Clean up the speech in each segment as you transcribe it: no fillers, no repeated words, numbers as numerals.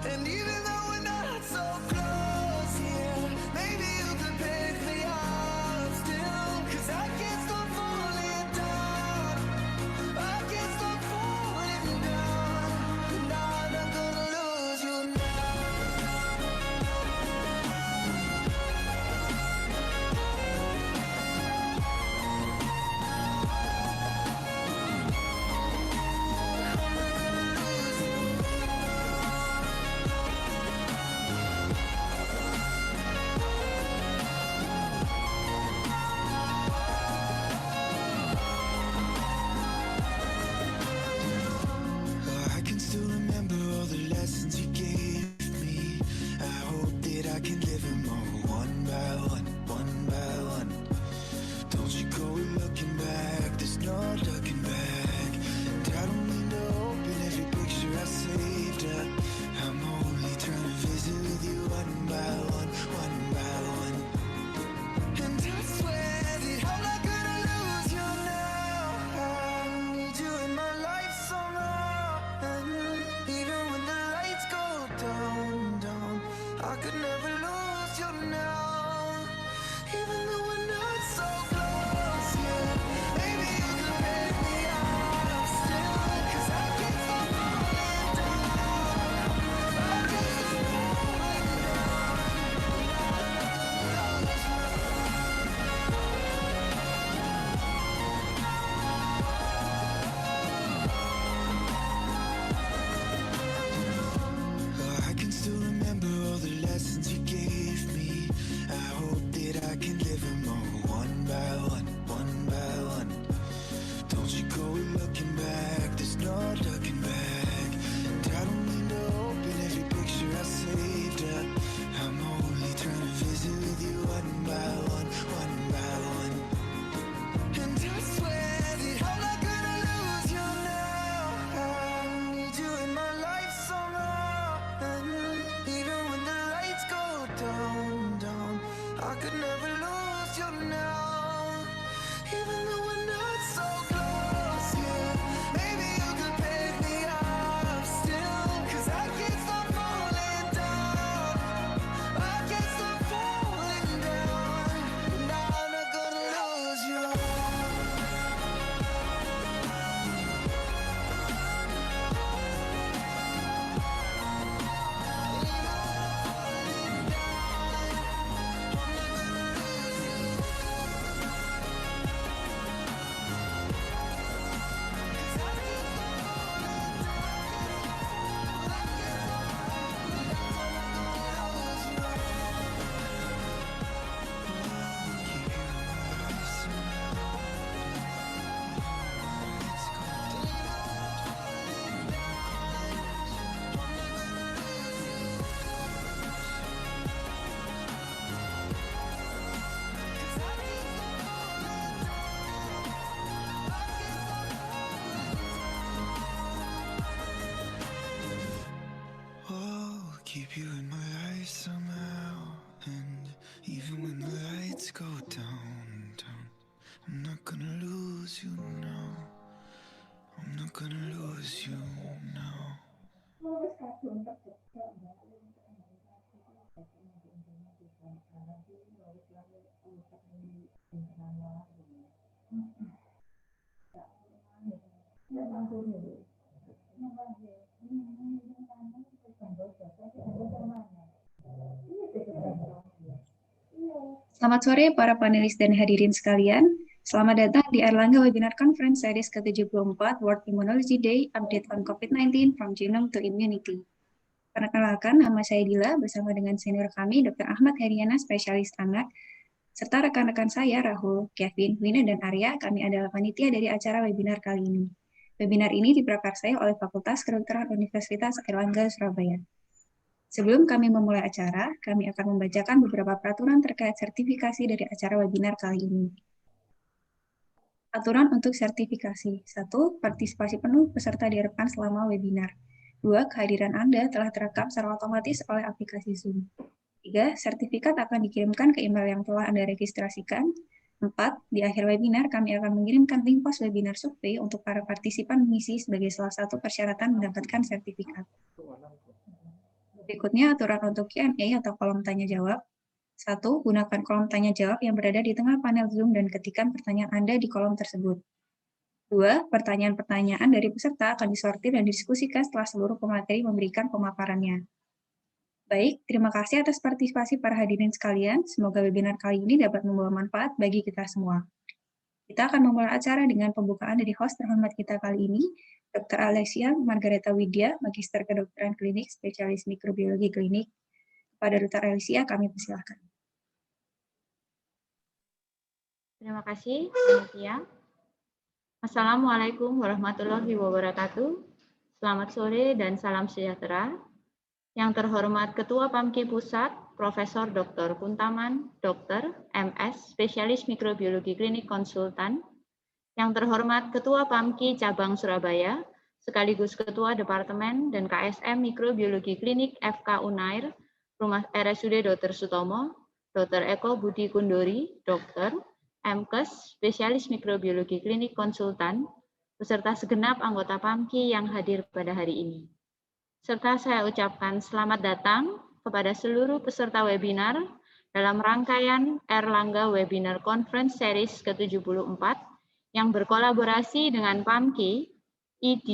And even though we're not so close, yeah, maybe you could pick me up still. 'Cause I can't stop falling down. I can't stop falling down. And I'm not gonna lose you now. I can still remember all the lessons you gave me. I hope that I can live them all one by one, one by one. Don't you go looking back, there's no looking back. And I don't mean to open every picture I saved up. I'm only trying to visit with you one by one, one by one. And I swear that I'm not gonna lose you now. I need you in my life somehow. And even when the lights go down, down, I could never lose you now. Even though we're not so close, yeah. Maybe you can pick me up still. 'Cause I can't stop falling down. I can't stop falling down. I can still remember all the lessons you gave me. I hope that I can live them all one by one, one by one. Don't you go looking back, there's no looking back. And I don't mean to open every picture I saved up. I'm only trying to visit with you one by one, one by one. And I swear that I'm not gonna lose you now. I need you in my life somehow. And even when the lights go down, down, I could never lose you now. Even though we're not so close, yeah. Maybe you could pick me up still. 'Cause I can't stop falling down. I can't stop falling down. And I'm not gonna lose you. Oh, keep you in my life somehow. And even when the lights go down, down, I'm not gonna lose you now. I'm not gonna lose you now. Selamat sore para panelis dan hadirin sekalian. Selamat datang di Erlangga Webinar Conference Series ke-74 World Immunology Day Update on COVID-19 from Genome to Immunity. Perkenalkan, nama saya Dila bersama dengan senior kami Dr. Ahmad Heriana, spesialis anak, serta rekan-rekan saya Rahul, Kevin, Wina, dan Arya. Kami adalah panitia dari acara webinar kali ini. Webinar ini diprakarsai oleh Fakultas Kedokteran Universitas Erlangga, Surabaya. Sebelum kami memulai acara, kami akan membacakan beberapa peraturan terkait sertifikasi dari acara webinar kali ini. Aturan untuk sertifikasi. 1. Partisipasi penuh peserta direkam selama webinar. 2. Kehadiran Anda telah terekam secara otomatis oleh aplikasi Zoom. 3. Sertifikat akan dikirimkan ke email yang telah Anda registrasikan. 4. Di akhir webinar, kami akan mengirimkan link pos webinar survei untuk para partisipan mengisi sebagai salah satu persyaratan mendapatkan sertifikat. Berikutnya aturan untuk Q&A atau kolom tanya jawab. 1. Gunakan kolom tanya jawab yang berada di tengah panel Zoom dan ketikkan pertanyaan Anda di kolom tersebut. 2. Pertanyaan-pertanyaan dari peserta akan disortir dan didiskusikan setelah seluruh pemateri memberikan pemaparannya. Baik, terima kasih atas partisipasi para hadirin sekalian. Semoga webinar kali ini dapat membawa manfaat bagi kita semua. Kita akan memulai acara dengan pembukaan dari host terhormat kita kali ini, Dr. Alessia Margareta Widya, Magister Kedokteran Klinik, Spesialis Mikrobiologi Klinik. Kepada Dr. Alessia, kami persilahkan. Terima kasih, Panitia. Assalamualaikum warahmatullahi wabarakatuh. Selamat sore dan salam sejahtera. Yang terhormat Ketua PAMKI Pusat, Profesor Dr. Kuntaman, Dr. MS, Spesialis Mikrobiologi Klinik Konsultan. Yang terhormat Ketua PAMKI Cabang Surabaya, sekaligus Ketua Departemen dan KSM Mikrobiologi Klinik FK Unair, Rumah RSUD Dr. Sutomo, Dr. Eko Budi Kundori, Dr. MKes, Spesialis Mikrobiologi Klinik Konsultan, beserta segenap anggota PAMKI yang hadir pada hari ini. Serta saya ucapkan selamat datang kepada seluruh peserta webinar dalam rangkaian Erlangga Webinar Conference Series ke-74 yang berkolaborasi dengan PAMKI, ID,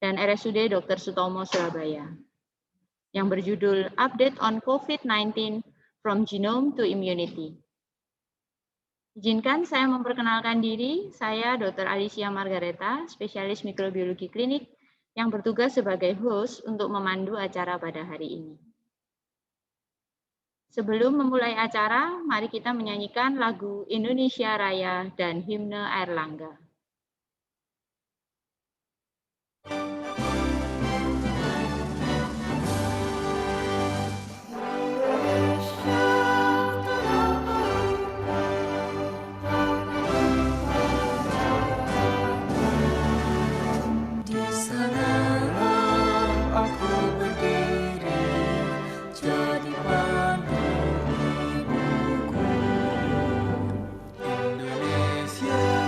dan RSUD Dr. Sutomo Surabaya, yang berjudul Update on COVID-19 from Genome to Immunity. Izinkan saya memperkenalkan diri, saya Dr. Alessia Margareta, Spesialis Mikrobiologi Klinik, yang bertugas sebagai host untuk memandu acara pada hari ini. Sebelum memulai acara, mari kita menyanyikan lagu Indonesia Raya dan Himne Airlangga. Indonesia,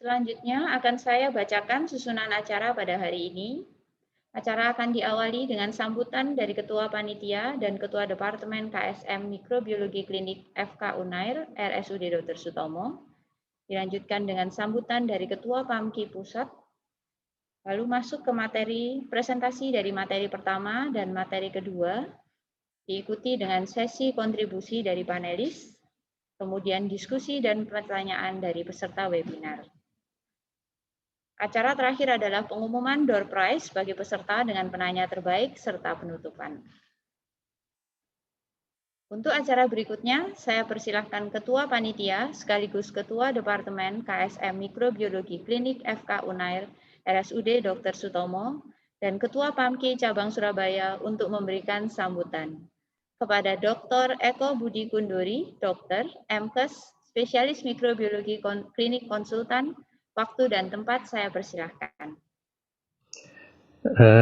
Selanjutnya akan saya bacakan susunan acara pada hari ini. Acara akan diawali dengan sambutan dari Ketua Panitia dan Ketua Departemen KSM Mikrobiologi Klinik FK Unair RSUD Dr. Sutomo. Dilanjutkan dengan sambutan dari Ketua PAMKI Pusat. Lalu masuk ke materi presentasi dari materi pertama dan materi kedua. Diikuti dengan sesi kontribusi dari panelis, kemudian diskusi dan pertanyaan dari peserta webinar. Acara terakhir adalah pengumuman door prize bagi peserta dengan penanya terbaik serta penutupan. Untuk acara berikutnya, saya persilahkan Ketua Panitia sekaligus Ketua Departemen KSM Mikrobiologi Klinik FK Unair RSUD Dr. Sutomo dan Ketua PAMKI Cabang Surabaya untuk memberikan sambutan. Kepada Dr. Eko Budi Kunduri, Dokter, MKes, Spesialis Mikrobiologi Klinik Konsultan, waktu dan tempat saya persilahkan.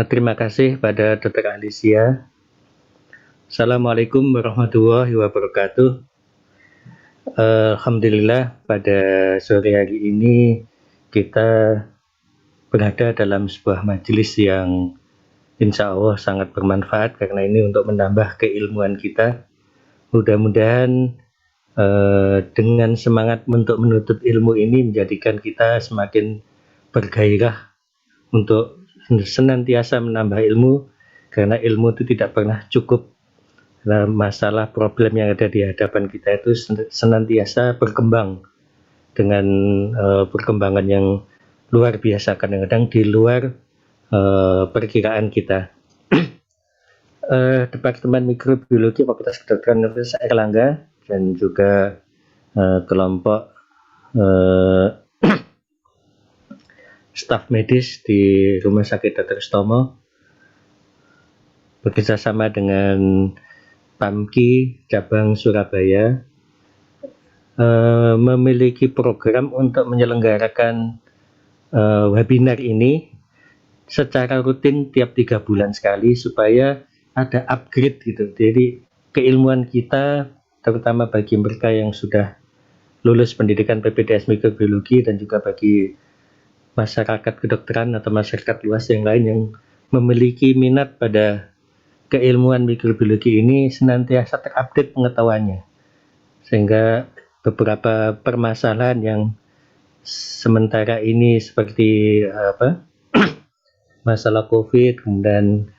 Terima kasih pada Dr. Alicia. Assalamualaikum warahmatullahi wabarakatuh. Alhamdulillah pada sore hari ini kita berada dalam sebuah majelis yang insya Allah sangat bermanfaat karena ini untuk menambah keilmuan kita. Mudah-mudahan dengan semangat untuk menuntut ilmu ini menjadikan kita semakin bergairah untuk senantiasa menambah ilmu, karena ilmu itu tidak pernah cukup. Nah, masalah problem yang ada di hadapan kita itu senantiasa berkembang dengan perkembangan yang luar biasa, kadang-kadang di luar perkiraan kita. Departemen Mikrobiologi Fakultas Kedokteran Universitas Airlangga dan juga kelompok staf medis di Rumah Sakit Dr. Sutomo bekerjasama dengan PAMKI Cabang Surabaya memiliki program untuk menyelenggarakan webinar ini secara rutin tiap 3 bulan sekali supaya ada upgrade gitu. Jadi keilmuan kita, terutama bagi mereka yang sudah lulus pendidikan PPDS Mikrobiologi dan juga bagi masyarakat kedokteran atau masyarakat luas yang lain yang memiliki minat pada keilmuan mikrobiologi ini, senantiasa terupdate pengetahuannya, sehingga beberapa permasalahan yang sementara ini seperti masalah COVID, kemudian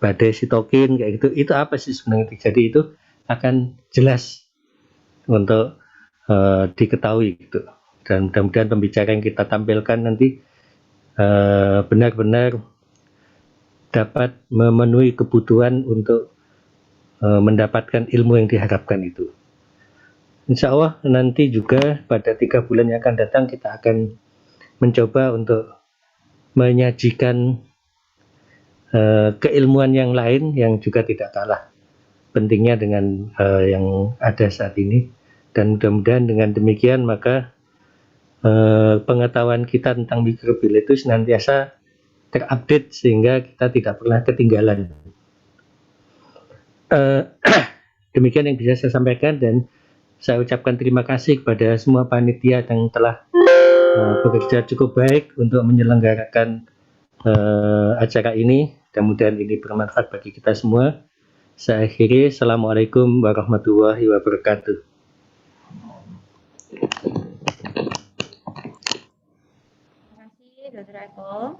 badai sitokin kayak gitu, itu apa sih sebenarnya terjadi, itu akan jelas untuk diketahui gitu. Dan mudah-mudahan pembicara yang kita tampilkan nanti benar-benar dapat memenuhi kebutuhan untuk mendapatkan ilmu yang diharapkan itu. Insya Allah nanti juga pada 3 bulan yang akan datang kita akan mencoba untuk menyajikan keilmuan yang lain yang juga tidak kalah pentingnya dengan yang ada saat ini. Dan mudah-mudahan dengan demikian maka pengetahuan kita tentang mikrobiologi itu senantiasa terupdate sehingga kita tidak pernah ketinggalan. Demikian yang bisa saya sampaikan, dan saya ucapkan terima kasih kepada semua panitia yang telah bekerja cukup baik untuk menyelenggarakan acara ini. Mudah-mudahan ini bermanfaat bagi kita semua. Saya akhiri. Assalamualaikum warahmatullahi wabarakatuh. Dr. Eko.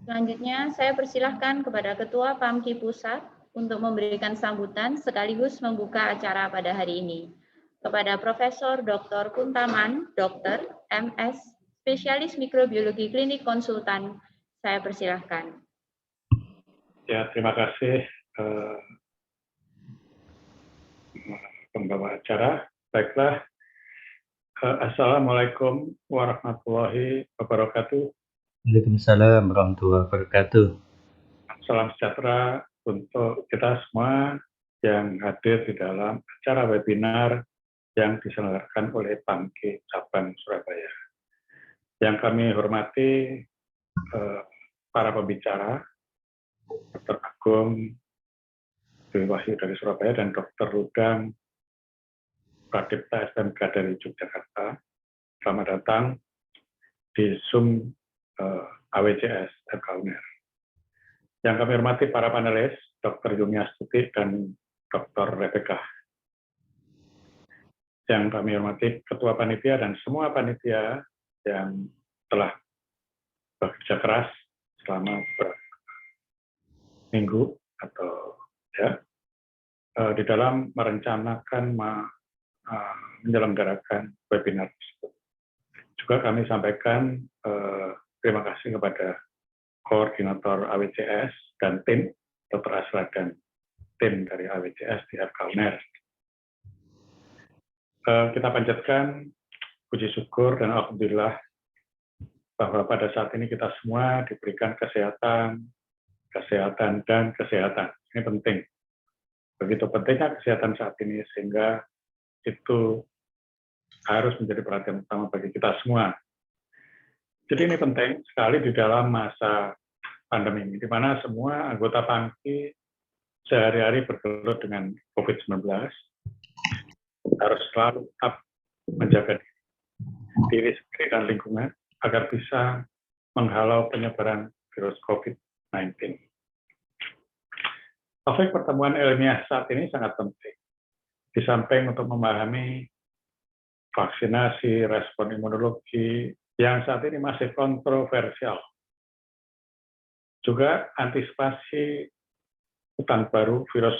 Selanjutnya, saya persilahkan kepada Ketua PAMKI Pusat untuk memberikan sambutan sekaligus membuka acara pada hari ini. Kepada Profesor Dr. Kuntaman, Dokter, MS, Spesialis Mikrobiologi Klinik Konsultan, saya persilahkan. Ya, terima kasih pembawa acara. Baiklah. Assalamualaikum warahmatullahi wabarakatuh. Waalaikumsalam warahmatullahi wabarakatuh. Salam sejahtera untuk kita semua yang hadir di dalam acara webinar yang diselenggarakan oleh PAMKI Cabang Surabaya. Yang kami hormati para pembicara, Dr. Agung Dewi Wahyu dari Surabaya dan Dr. Rudang Pradipta SMK dari Yogyakarta. Selamat datang di Zoom AWCS FK UNER. Yang kami hormati para panelis, Dr. Yumi Astuti dan Dr. Rebecca. Yang kami hormati Ketua Panitia dan semua panitia yang telah bekerja keras selama minggu atau di dalam merencanakan menyelenggarakan webinar tersebut. Juga kami sampaikan terima kasih kepada koordinator AWCS dan tim, Dr. Asra dan tim dari AWCS di FK UNER. Kita panjatkan puji syukur dan alhamdulillah bahwa pada saat ini kita semua diberikan kesehatan, dan kesehatan. Ini penting. Begitu pentingnya kesehatan saat ini sehingga itu harus menjadi perhatian utama bagi kita semua. Jadi ini penting sekali di dalam masa pandemi ini, di mana semua anggota PAMKI sehari-hari bergelut dengan COVID-19, harus selalu tetap menjaga diri sendiri dan lingkungan agar bisa menghalau penyebaran virus COVID-19. Topik pertemuan ilmiah saat ini sangat penting. Di samping untuk memahami vaksinasi, respon imunologi yang saat ini masih kontroversial. Juga antisipasi mutan baru virus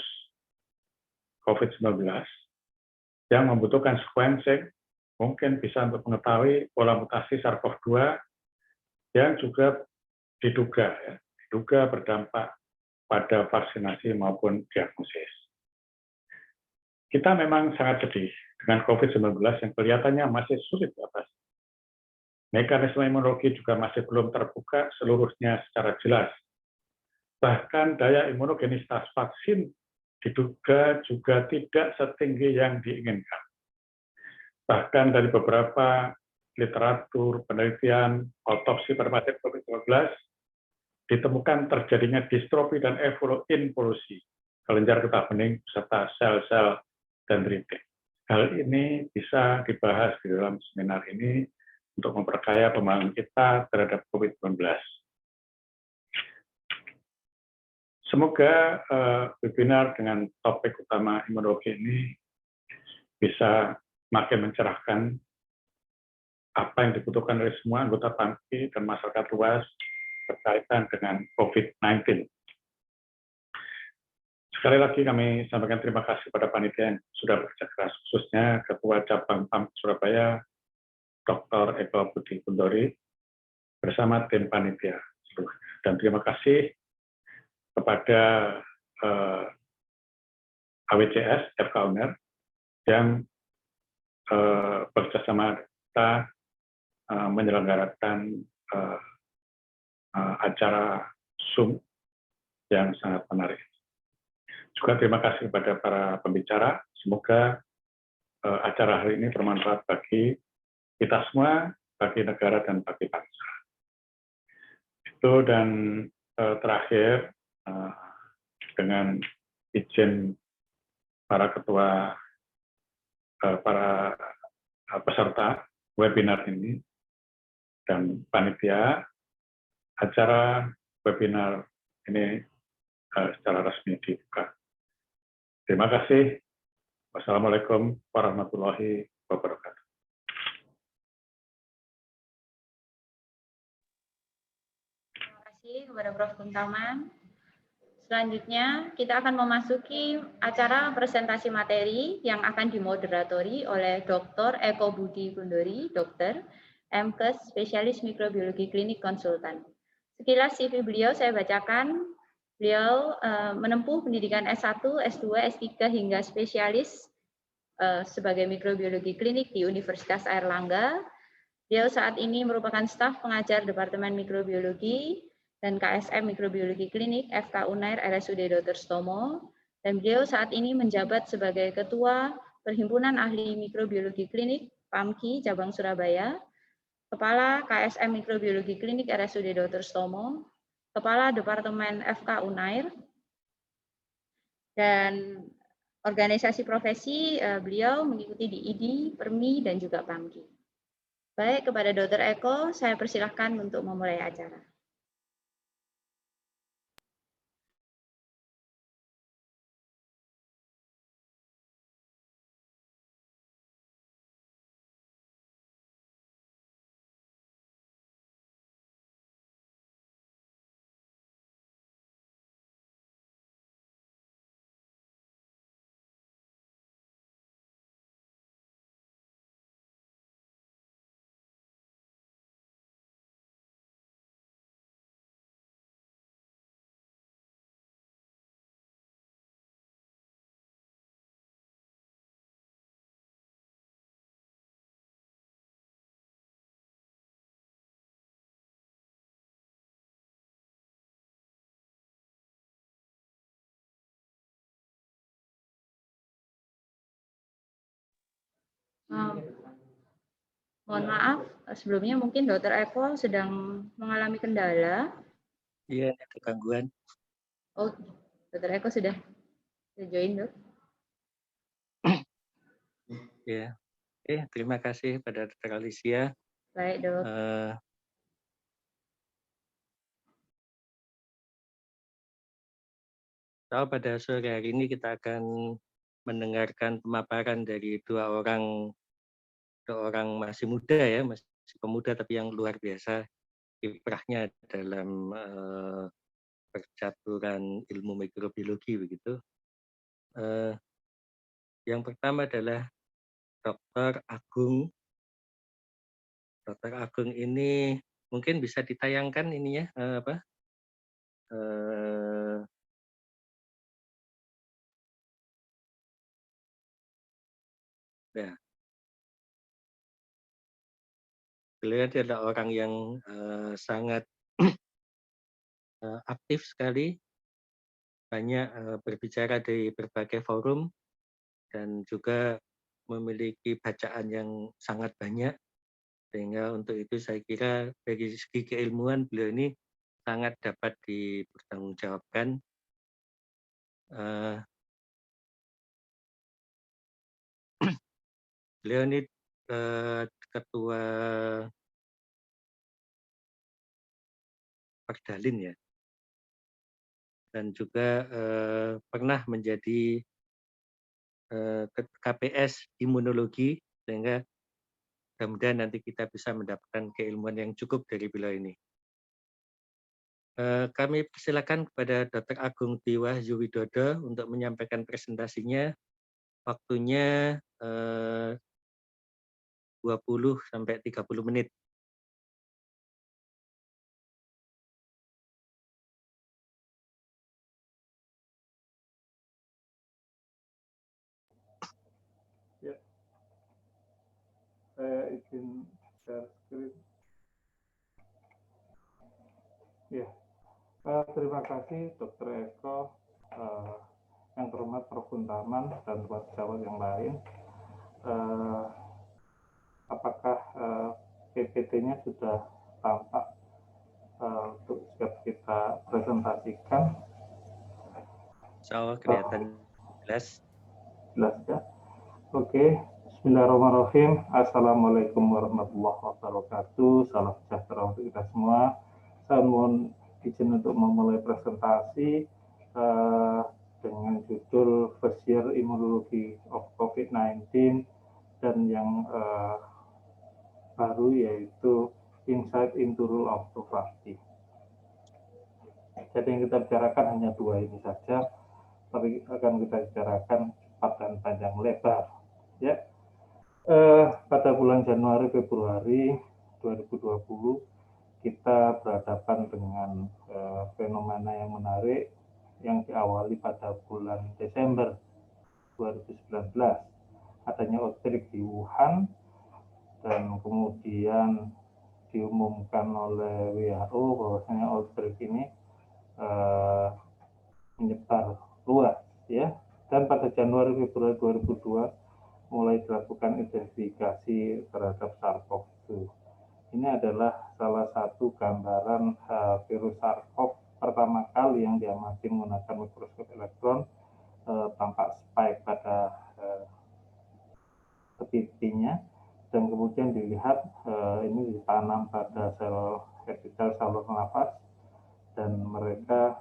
COVID-19 yang membutuhkan sequencing, mungkin bisa untuk mengetahui pola mutasi SARS-CoV-2 yang juga diduga berdampak pada vaksinasi maupun diagnosis. Kita memang sangat sedih dengan COVID-19 yang kelihatannya masih sulit diatasi. Mekanisme imunologi juga masih belum terbuka seluruhnya secara jelas. Bahkan daya imunogenitas vaksin diduga juga tidak setinggi yang diinginkan. Bahkan dari beberapa literatur, penelitian, autopsi pada pasien COVID-19, ditemukan terjadinya distrofi dan involusi kelenjar getah bening serta sel-sel dendritik. Hal ini bisa dibahas di dalam seminar ini untuk memperkaya pemahaman kita terhadap COVID-19. Semoga webinar dengan topik utama imunologi ini bisa makin mencerahkan apa yang dibutuhkan oleh semua anggota PAMKI dan masyarakat luas berkaitan dengan COVID-19. Sekali lagi kami sampaikan terima kasih pada panitia yang sudah bekerja keras, khususnya Ketua Cabang PAMKI Surabaya, Dr. Eko Budi Kundori, bersama tim panitia seluruhnya. Dan terima kasih kepada AWCS FK UNER yang bekerjasama kita menyelenggarakan acara Zoom yang sangat menarik. Juga terima kasih kepada para pembicara. Semoga acara hari ini bermanfaat bagi kita semua, bagi negara dan bagi bangsa. Itu dan terakhir dengan izin para ketua, para peserta webinar ini dan panitia, acara webinar ini secara resmi dibuka. Terima kasih. Wassalamualaikum warahmatullahi wabarakatuh. Terima kasih kepada Prof. Kuntaman. Selanjutnya, kita akan memasuki acara presentasi materi yang akan dimoderatori oleh Dr. Eko Budi Kundori, Dokter, MKes, Spesialis Mikrobiologi Klinik Konsultan. Sekilas CV beliau saya bacakan. Beliau menempuh pendidikan S1, S2, S3 hingga spesialis sebagai mikrobiologi klinik di Universitas Airlangga. Beliau saat ini merupakan staf pengajar Departemen Mikrobiologi dan KSM Mikrobiologi Klinik FK UNER RSUD Dr. Sutomo. Dan beliau saat ini menjabat sebagai Ketua Perhimpunan Ahli Mikrobiologi Klinik PAMKI Cabang Surabaya, Kepala KSM Mikrobiologi Klinik RSUD Dr. Sutomo, Kepala Departemen FK UNAIR, dan Organisasi profesi beliau mengikuti di IDI, PERMI, dan juga PAMKI. Baik, kepada Dr. Eko, saya persilahkan untuk memulai acara. Mohon maaf, sebelumnya mungkin Dr. Eko sedang mengalami kendala. Iya, ada gangguan. Oh, Dr. Eko sudah join, Dok? Ya, terima kasih pada Dr. Alicia. Baik, Dok. Pada sore hari ini kita akan mendengarkan pemaparan dari dua orang masih muda ya, masih pemuda tapi yang luar biasa kiprahnya dalam percaturan ilmu mikrobiologi begitu. Yang pertama adalah Dr. Agung. Dr. Agung ini mungkin bisa ditayangkan ininya ya. Beliau adalah orang yang sangat aktif sekali, banyak berbicara di berbagai forum, dan juga memiliki bacaan yang sangat banyak, sehingga untuk itu saya kira dari segi keilmuan beliau ini sangat dapat dipertanggungjawabkan. Beliau ini ketua Perdalin ya, dan juga pernah menjadi KPS imunologi, sehingga mudah-mudahan nanti kita bisa mendapatkan keilmuan yang cukup dari beliau ini. Kami persilakan kepada Dr. Agung Tiwahyu Widodo untuk menyampaikan presentasinya. Waktunya 20 sampai 30 menit. Ya, saya izin share screen. Ya, terima kasih Dr. Eko, yang terhormat Prof. Kuntaman dan buat jawab yang lain. Apakah PPT-nya sudah tampak untuk siap kita presentasikan? So, kelihatan jelas. Jelas ya. Oke. Bismillahirrahmanirrahim. Assalamualaikum warahmatullahi wabarakatuh. Salam sejahtera untuk kita semua. Saya mohon izin untuk memulai presentasi dengan judul First Year Immunology of COVID-19 dan yang baru yaitu Insight into Rule of Probability. Jadi yang kita bicarakan hanya dua ini saja, tapi akan kita bicarakan cepat dan panjang lebar. Ya, pada bulan Januari Februari 2020 kita berhadapan dengan fenomena yang menarik yang diawali pada bulan Desember 2019, adanya outbreak di Wuhan, dan kemudian diumumkan oleh WHO bahwasanya outbreak ini menyebar luas ya. Dan pada Januari Februari 2002 mulai dilakukan identifikasi terhadap SARS-CoV-2. Ini adalah salah satu gambaran virus SARS-CoV pertama kali yang diamati menggunakan mikroskop elektron tampak spike pada pipinya, dan kemudian dilihat ini ditanam pada sel epitel saluran nafas, dan mereka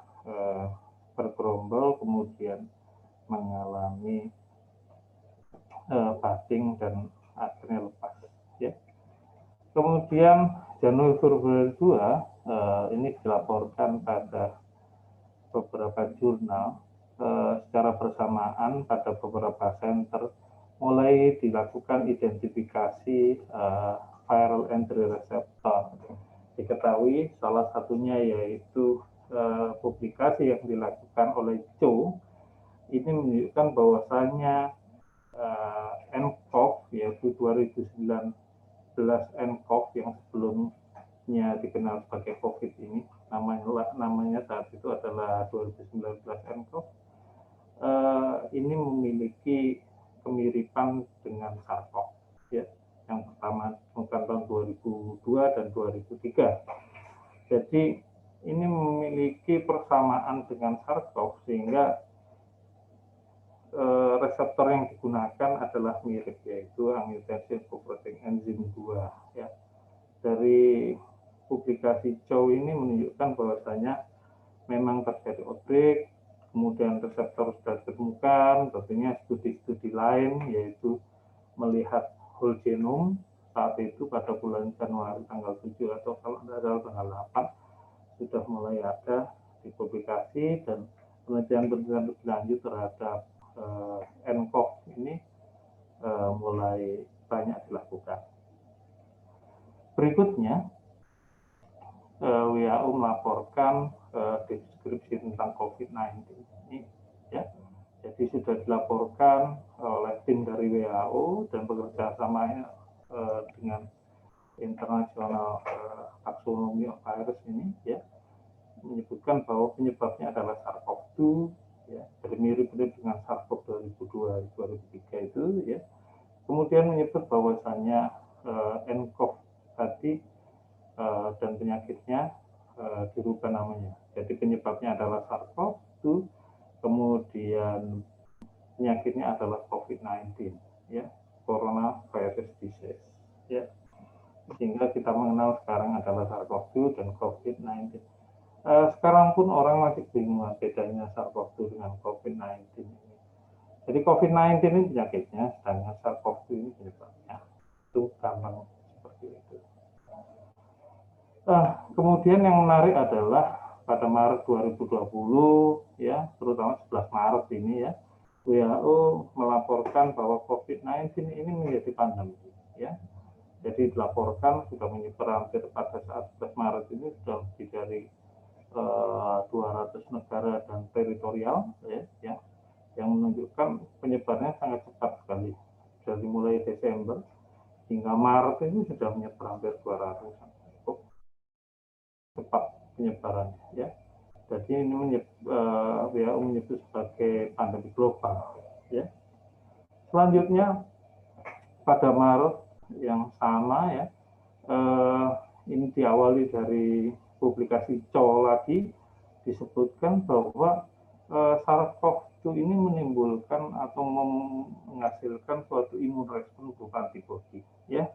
bergerombol kemudian mengalami budding dan akhirnya lepas. Ya. Kemudian Januari Februari 2 ini dilaporkan pada beberapa jurnal secara bersamaan pada beberapa center mulai dilakukan identifikasi viral entry receptor. Diketahui salah satunya yaitu publikasi yang dilakukan oleh Cho ini menunjukkan bahwasannya nCoV yaitu 2019 nCoV yang sebelumnya dikenal sebagai COVID ini, namanya saat itu adalah 2019 nCoV, ini memiliki kemiripan dengan SARS-CoV, ya, yang pertama bukan tahun 2002 dan 2003. Jadi ini memiliki persamaan dengan SARS-CoV sehingga reseptor yang digunakan adalah mirip, yaitu angiotensin converting enzyme 2. Ya. Dari publikasi Chow ini menunjukkan bahwasanya memang terjadi outbreak, kemudian reseptor sudah ditemukan, tentunya studi-studi lain yaitu melihat whole genome saat itu pada bulan Januari tanggal 7 atau kalau tidak salah tanggal 8 sudah mulai ada di publikasi, dan penelitian lebih lanjut terhadap nCoV ini mulai banyak dilakukan. Berikutnya, WHO melaporkan deskripsi tentang COVID-19 ini, ya. Jadi sudah dilaporkan oleh tim dari WHO dan bekerja sama dengan internasional taksonomi virus ini, ya, menyebutkan bahwa penyebabnya adalah SARS-CoV-2, ya, jadi mirip-mirip dengan SARS-CoV 2002-2003 itu, ya. Kemudian menyebut bahwasannya nCoV tadi dan penyakitnya dirubah namanya. Jadi penyebabnya adalah SARS-CoV-2, kemudian penyakitnya adalah COVID-19, ya, coronavirus disease, ya. Sehingga kita mengenal sekarang adalah SARS-CoV-2 dan COVID-19. Sekarang pun orang masih bingung bedanya SARS-CoV-2 dengan COVID-19 ini. Jadi COVID-19 ini penyakitnya, sedangkan SARS-CoV-2 ini penyebabnya. Itu gampang seperti itu. Kemudian yang menarik adalah pada Maret 2020, ya, terutama 11 Maret ini, ya, WHO melaporkan bahwa COVID-19 ini menjadi pandemi, ya. Jadi dilaporkan sudah menyebar hampir pada saat 11 Maret ini sudah lebih dari 200 negara dan teritorial, ya, yang menunjukkan penyebarannya sangat cepat sekali. Dari mulai Desember hingga Maret ini sudah menyebar hampir 200, cukup cepat penyebarannya, ya. Jadi ini WHO menyebut sebagai pandemi global, ya. Selanjutnya pada Maret yang sama, ya, ini diawali dari publikasi Chow lagi, disebutkan bahwa SARS-CoV-2 ini menimbulkan atau menghasilkan suatu imun respon berupa antibodi, ya.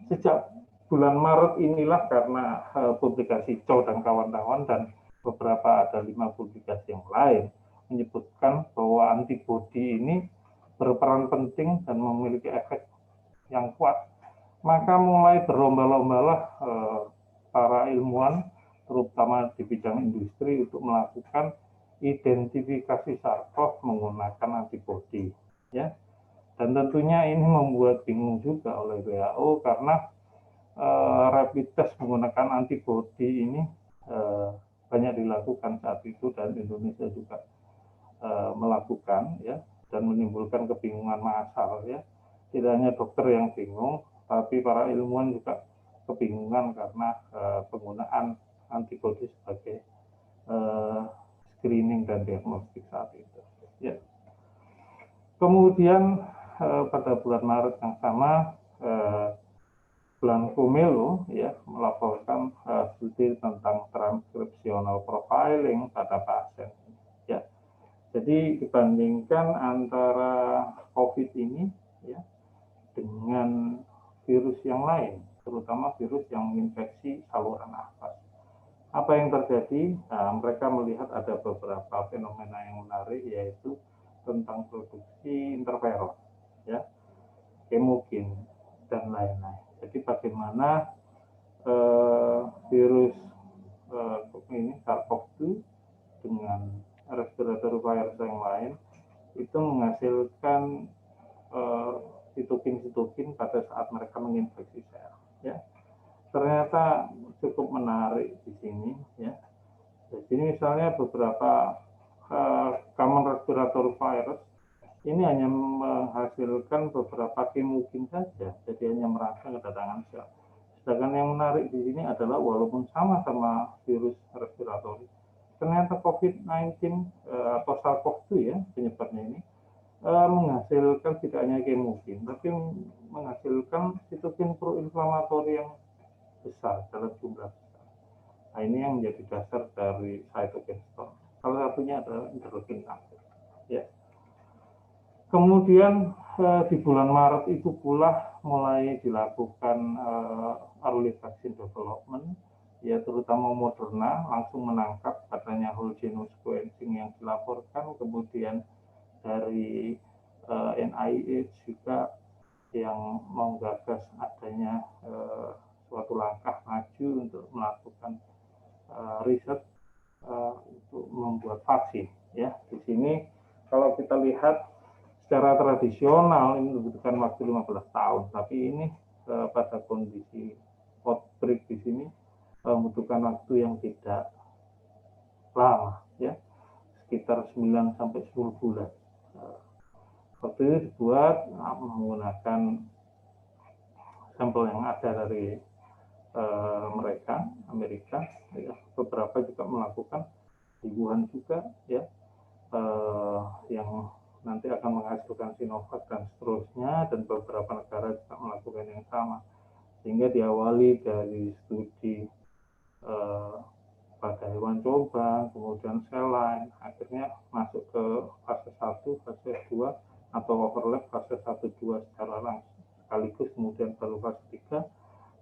Sejak bulan Maret inilah karena publikasi Chow dan kawan-kawan dan beberapa ada 5 publikasi yang lain menyebutkan bahwa antibodi ini berperan penting dan memiliki efek yang kuat, maka mulai berlomba-lombalah para ilmuwan terutama di bidang industri untuk melakukan identifikasi SARS-CoV menggunakan antibodi, ya. Dan tentunya ini membuat bingung juga oleh WHO karena rapid test menggunakan antibodi ini banyak dilakukan saat itu, dan Indonesia juga melakukan, ya, dan menimbulkan kebingungan massal, ya. Tidak hanya dokter yang bingung, tapi para ilmuwan juga kebingungan karena penggunaan antibodi sebagai screening dan diagnostik saat itu, ya. Kemudian pada bulan Maret yang sama, bulan Pomelo, ya, melaporkan studi tentang transcriptional profiling pada pasien, ya. Jadi dibandingkan antara COVID ini ya dengan virus yang lain, terutama virus yang menginfeksi saluran nafas. Apa yang terjadi? Nah, mereka melihat ada beberapa fenomena yang menarik, yaitu tentang produksi interferon, ya, kemokin, dan lain-lain. Jadi bagaimana virus ini SARS-CoV-2 dengan respiratory virus yang lain itu menghasilkan sitokin-sitokin pada saat mereka menginfeksi sel. Ya, ternyata cukup menarik di sini. Ya, di sini misalnya beberapa common respiratory virus ini hanya menghasilkan beberapa kemokin saja, jadi hanya merangsang kedatangan sel. Sedangkan yang menarik di sini adalah walaupun sama-sama virus respiratori, ternyata COVID-19 atau SARS-CoV-2 ya penyebabnya ini menghasilkan tidak hanya kemokin, tapi menghasilkan sitokin proinflamatori yang besar dalam jumlah besar. Nah, ini yang menjadi dasar dari cytokine storm. Salah satunya adalah interleukin 1. Ya. Kemudian di bulan Maret itu pula mulai dilakukan early vaccine development, ya terutama Moderna langsung menangkap adanya whole genome sequencing yang dilaporkan, kemudian dari NIH juga yang menggagas adanya suatu langkah maju untuk melakukan riset untuk membuat vaksin. Ya, di sini kalau kita lihat secara tradisional ini membutuhkan waktu 15 tahun, tapi ini pada kondisi outbreak di sini membutuhkan waktu yang tidak lama, ya, sekitar 9 sampai 10 bulan. Waktu itu dibuat menggunakan sampel yang ada dari mereka, Amerika, ya. Beberapa juga melakukan di Wuhan juga, ya, yang nanti akan menghasilkan Sinovac dan seterusnya, dan beberapa negara juga melakukan yang sama, sehingga diawali dari studi pada hewan coba, kemudian sel line, akhirnya masuk ke fase 1, fase 2, atau overlap fase 1-2 secara langsung sekaligus, kemudian baru fase 3,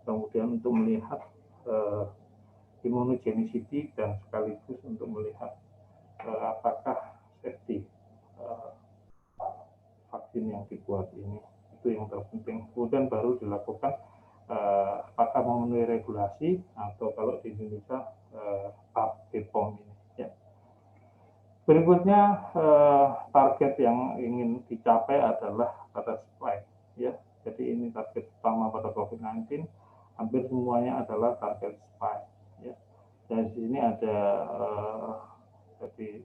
kemudian untuk melihat immunogenicity dan sekaligus untuk melihat apakah safety vaksin yang dibuat ini, itu yang terpenting. Kemudian baru dilakukan apakah memenuhi regulasi atau kalau di Indonesia BPOM ini. Ya. Berikutnya target yang ingin dicapai adalah pada spike. Ya. Jadi ini target utama pada COVID-19. Hampir semuanya adalah target spike. Ya. Dan di sini ada jadi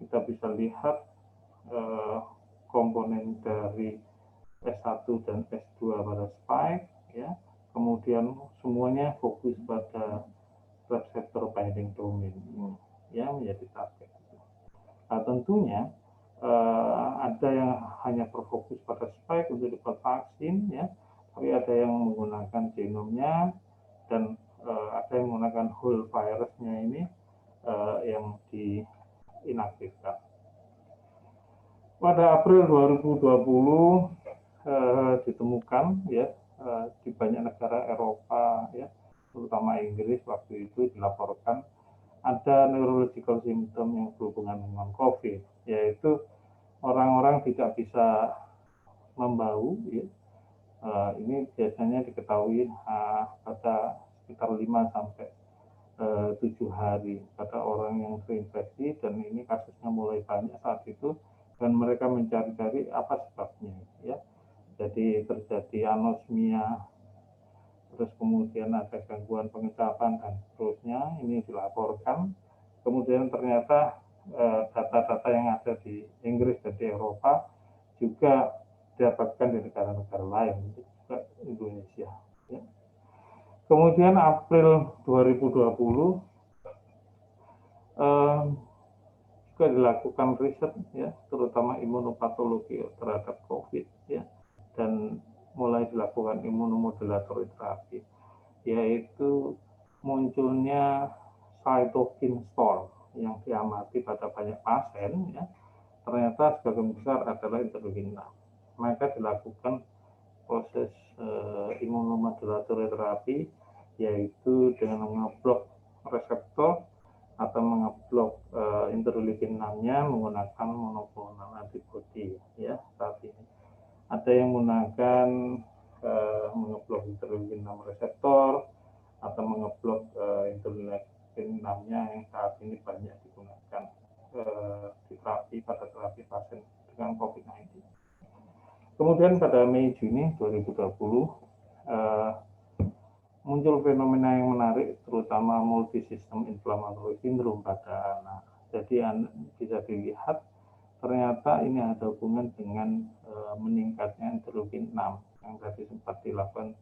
kita bisa lihat komponen dari S1 dan S2 pada spike, ya. Kemudian semuanya fokus pada reseptor binding domain ini, ya, menjadi target. Nah, tentunya ada yang hanya berfokus pada spike untuk dibuat vaksin, ya, tapi ada yang menggunakan genomnya dan ada yang menggunakan whole virusnya ini yang diinaktifkan. Pada April 2020 ditemukan, ya, di banyak negara Eropa, ya, terutama Inggris waktu itu dilaporkan ada neurological symptom yang berhubungan dengan COVID, yaitu orang-orang tidak bisa membau, ya. Ini biasanya diketahui pada sekitar 5 sampai 7 hari pada orang yang terinfeksi, dan ini kasusnya mulai banyak saat itu, dan mereka mencari-cari apa sebabnya, ya. Jadi terjadi anosmia, terus kemudian ada gangguan pengecapan dan seterusnya, ini dilaporkan. Kemudian ternyata data-data yang ada di Inggris dan di Eropa juga didapatkan di negara-negara lain, juga Indonesia. Ya. Kemudian April 2020 juga dilakukan riset, ya, terutama imunopatologi terhadap COVID, ya, dan mulai dilakukan immunomodulatory terapi, yaitu munculnya cytokine storm, yang diamati pada banyak pasien ya, ternyata sebagian besar adalah interleukin 6. Maka dilakukan proses imunomodulatory terapi, yaitu dengan mengeblok reseptor atau mengeblok interleukin 6-nya menggunakan monoklonal antibody ya saat ini. Ada yang menggunakan mengeblok interleukin 6 reseptor atau mengeblok interleukin 6-nya yang saat ini banyak digunakan di terapi pada terapi pasien dengan COVID-19. Kemudian pada Mei Juni 2020 muncul fenomena yang menarik, terutama multisystem inflammatory syndrome pada anak. Jadi bisa dilihat ternyata ini ada hubungan dengan meningkatnya interleukin 6 yang tadi sempat dilakukan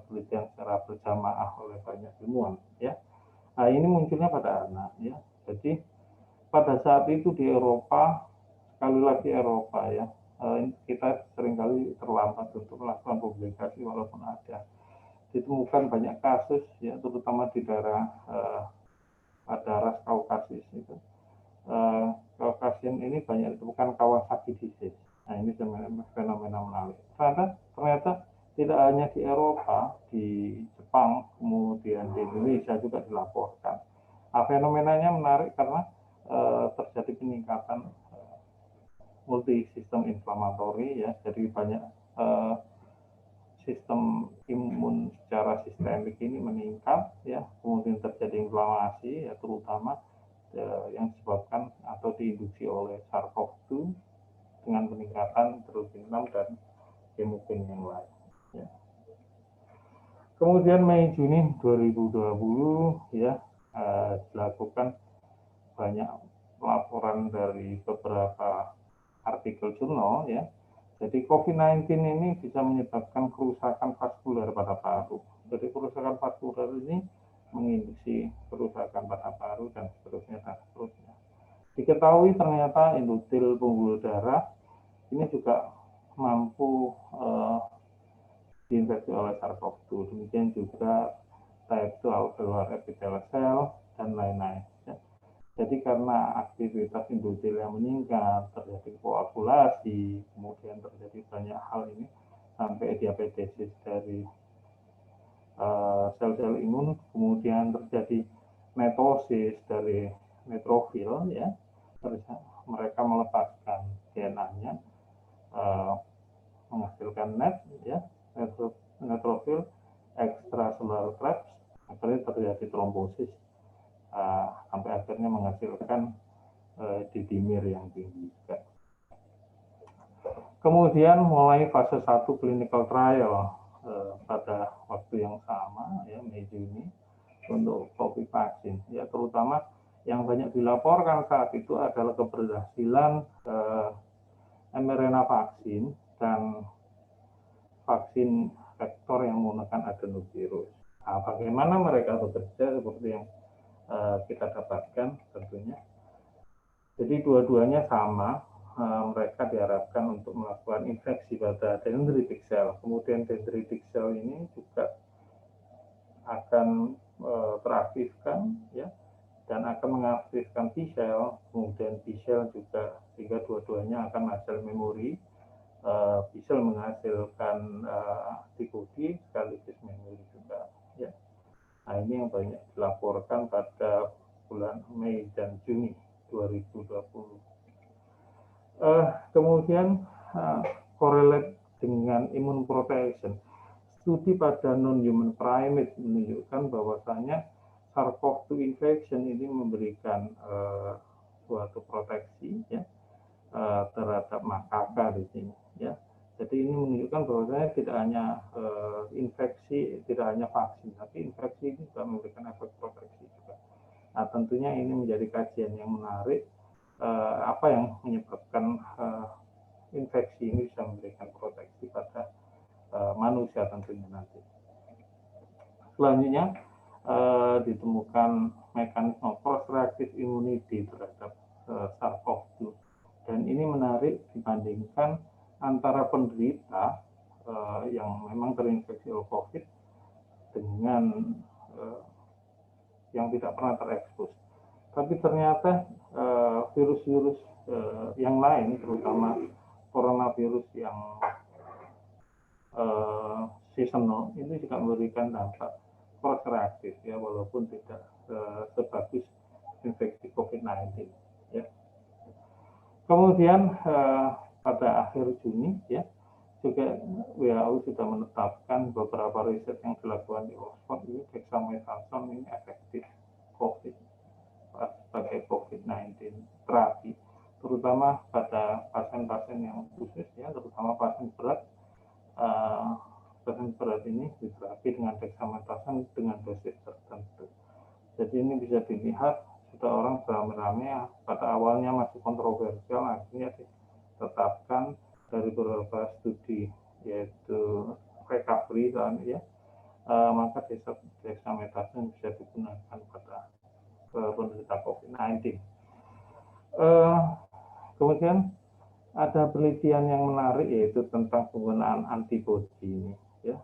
penelitian secara berjamaah oleh banyak ilmuwan ya. Nah, ini munculnya pada anak ya. Jadi pada saat itu di Eropa, sekali lagi Eropa ya, kita seringkali terlambat untuk melakukan publikasi walaupun ada. Ditemukan banyak kasus ya, terutama di daerah ras Kaukasus itu. Kaukasion ini banyak ditemukan Kawasaki disease. Nah, ini fenomena menarik. Ternyata tidak hanya di Eropa, di Jepang, kemudian di Indonesia juga dilaporkan. Nah, fenomenanya menarik karena terjadi peningkatan multisistem inflammatory ya, jadi banyak sistem imun secara sistemik ini meningkat ya, kemudian terjadi inflamasi ya, terutama yang disebabkan atau diinduksi oleh SARS-CoV-2 dengan peningkatan interleukin 6 dan hemoglobin yang lain ya. Kemudian Mei Juni 2020 ya dilakukan banyak laporan dari beberapa artikel jurnal ya. Jadi COVID-19 ini bisa menyebabkan kerusakan vaskuler pada paru. Jadi kerusakan vaskuler ini menginduksi kerusakan pada paru dan seterusnya dan seterusnya. Diketahui ternyata endotel pembuluh darah ini juga mampu diinfeksi oleh SARS-CoV-2. Demikian juga type 2 alveolar epithelial cell dan lain-lain. Ya. Jadi karena aktivitas endotel yang meningkat, terjadi koagulasi, kemudian terjadi banyak hal ini sampai diabetesis dari sel-sel imun, kemudian terjadi netosis dari neutrofil ya, mereka melepaskan DNA-nya, menghasilkan net ya, neutrofil extracellular traps, akhirnya terjadi trombosis sampai akhirnya menghasilkan didimir yang tinggi juga. Kemudian mulai fase 1 clinical trial pada waktu yang sama ya, Mei Juni untuk COVID vaksin ya, terutama yang banyak dilaporkan saat itu adalah keberhasilan mRNA vaksin dan vaksin vektor yang menggunakan adenovirus. Nah, bagaimana mereka bekerja seperti yang kita dapatkan tentunya. Jadi dua-duanya sama, mereka diharapkan untuk melakukan infeksi pada dendritic cell. Kemudian dendritic cell ini juga akan teraktifkan ya, dan akan mengaktifkan T cell, kemudian B cell juga, sehingga dua-duanya akan menghasilkan memori. B cell menghasilkan antibodi sekaligus memori juga ya. Nah, ini yang banyak dilaporkan pada bulan Mei dan Juni 2020. Kemudian correlate dengan immune protection. Studi pada non-human primate menunjukkan bahwasanya SARS-CoV-2 infection ini memberikan suatu proteksi ya, terhadap makaka di sini ya. Jadi ini menunjukkan bahwasanya tidak hanya infeksi, tidak hanya vaksin, tapi infeksi ini juga memberikan efek proteksi juga. Nah, tentunya ini menjadi kajian yang menarik, apa yang menyebabkan infeksi ini bisa memberikan proteksi pada manusia tentunya nanti. Selanjutnya ditemukan mekanisme cross-reactive immunity terhadap SARS-CoV-2, dan ini menarik dibandingkan antara penderita yang memang terinfeksi oleh COVID dengan yang tidak pernah terekspos. Tapi ternyata virus-virus yang lain, terutama coronavirus yang seasonal, ini juga memberikan dampak cross reaktif ya, walaupun tidak sebagus infeksi COVID-19 ya. Kemudian pada akhir Juni ya, juga WHO sudah menetapkan beberapa riset yang dilakukan di Oxford ini dexamethasone ini efektif COVID sebagai COVID-19 terapi, terutama pada pasien-pasien yang khusus ya, terutama pasien berat. Pasien berat ini diterapi dengan dexamethasone dengan dosis tertentu. Jadi ini bisa dilihat sudah orang beramai-ramai pada awalnya masih kontroversial, akhirnya ditetapkan dari beberapa studi yaitu recovery dan ya, maka dexamethasone bisa digunakan pada penderita COVID-19. Kemudian ada penelitian yang menarik yaitu tentang penggunaan antibodi ini ya,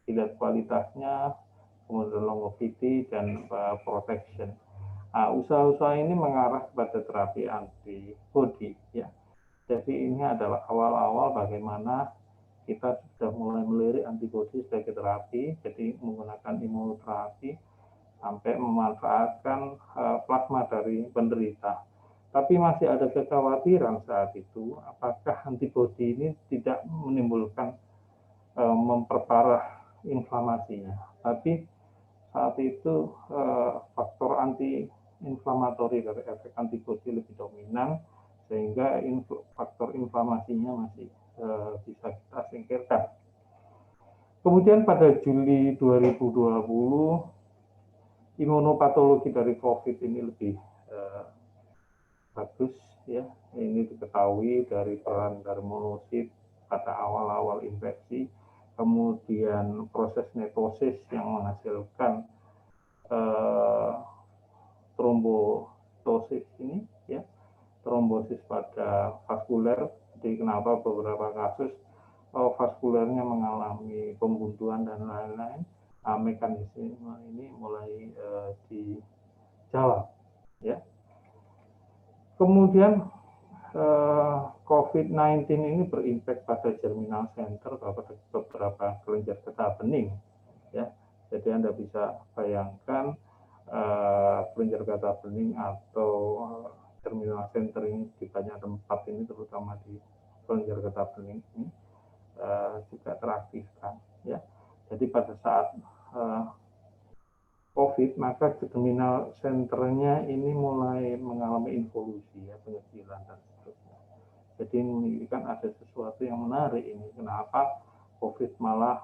dilihat kualitasnya, kemudian longevity dan protection. Usaha-usaha ini mengarah kepada terapi antibodi ya. Jadi ini adalah awal-awal bagaimana kita sudah mulai melirik antibodi sebagai terapi, jadi menggunakan imunoterapi sampai memanfaatkan plasma dari penderita. Tapi masih ada kekhawatiran saat itu, apakah antibodi ini tidak menimbulkan memperparah inflamasinya. Tapi saat itu faktor anti-inflamatori dari efek antibodi lebih dominan, sehingga faktor inflamasinya masih bisa kita singkirkan. Kemudian pada Juli 2020, imunopatologi dari COVID ini lebih bagus ya. Ini diketahui dari peran dari monosit pada awal-awal infeksi, kemudian proses netosis yang menghasilkan trombosis ini ya, trombosis pada vaskuler. Jadi kenapa beberapa kasus vaskulernya mengalami pembuntuan dan lain-lain, mekanisme ini mulai dijawab ya. Kemudian COVID-19 ini berimpact pada germinal center, pada beberapa kelenjar getah bening ya. Jadi Anda bisa bayangkan kelenjar getah bening atau germinal center ini di banyak tempat ini, terutama di kelenjar getah bening ini juga teraktifkan ya. Jadi pada saat COVID, maka germinal centernya ini mulai mengalami involusi ya, pengecilan dan seterusnya. Jadi ini kan ada sesuatu yang menarik ini, kenapa COVID malah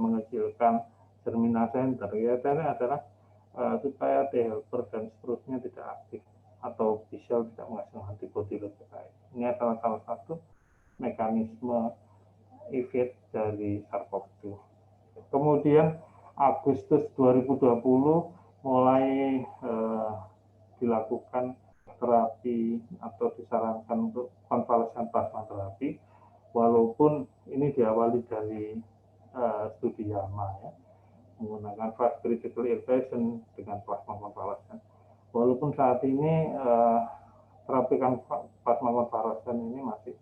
mengecilkan germinal center ya, karena adalah supaya T helper dan seterusnya tidak aktif atau B-cell tidak menghasilkan antibodi lebih baik. Ini adalah salah satu mekanisme evade dari SARS-CoV-2. Kemudian Agustus 2020 mulai dilakukan terapi atau disarankan untuk konvalesen plasma terapi, walaupun ini diawali dari studi YAMA ya, menggunakan fast critical evasion dengan plasma konvalesen. Walaupun saat ini terapi plasma konvalesen ini masih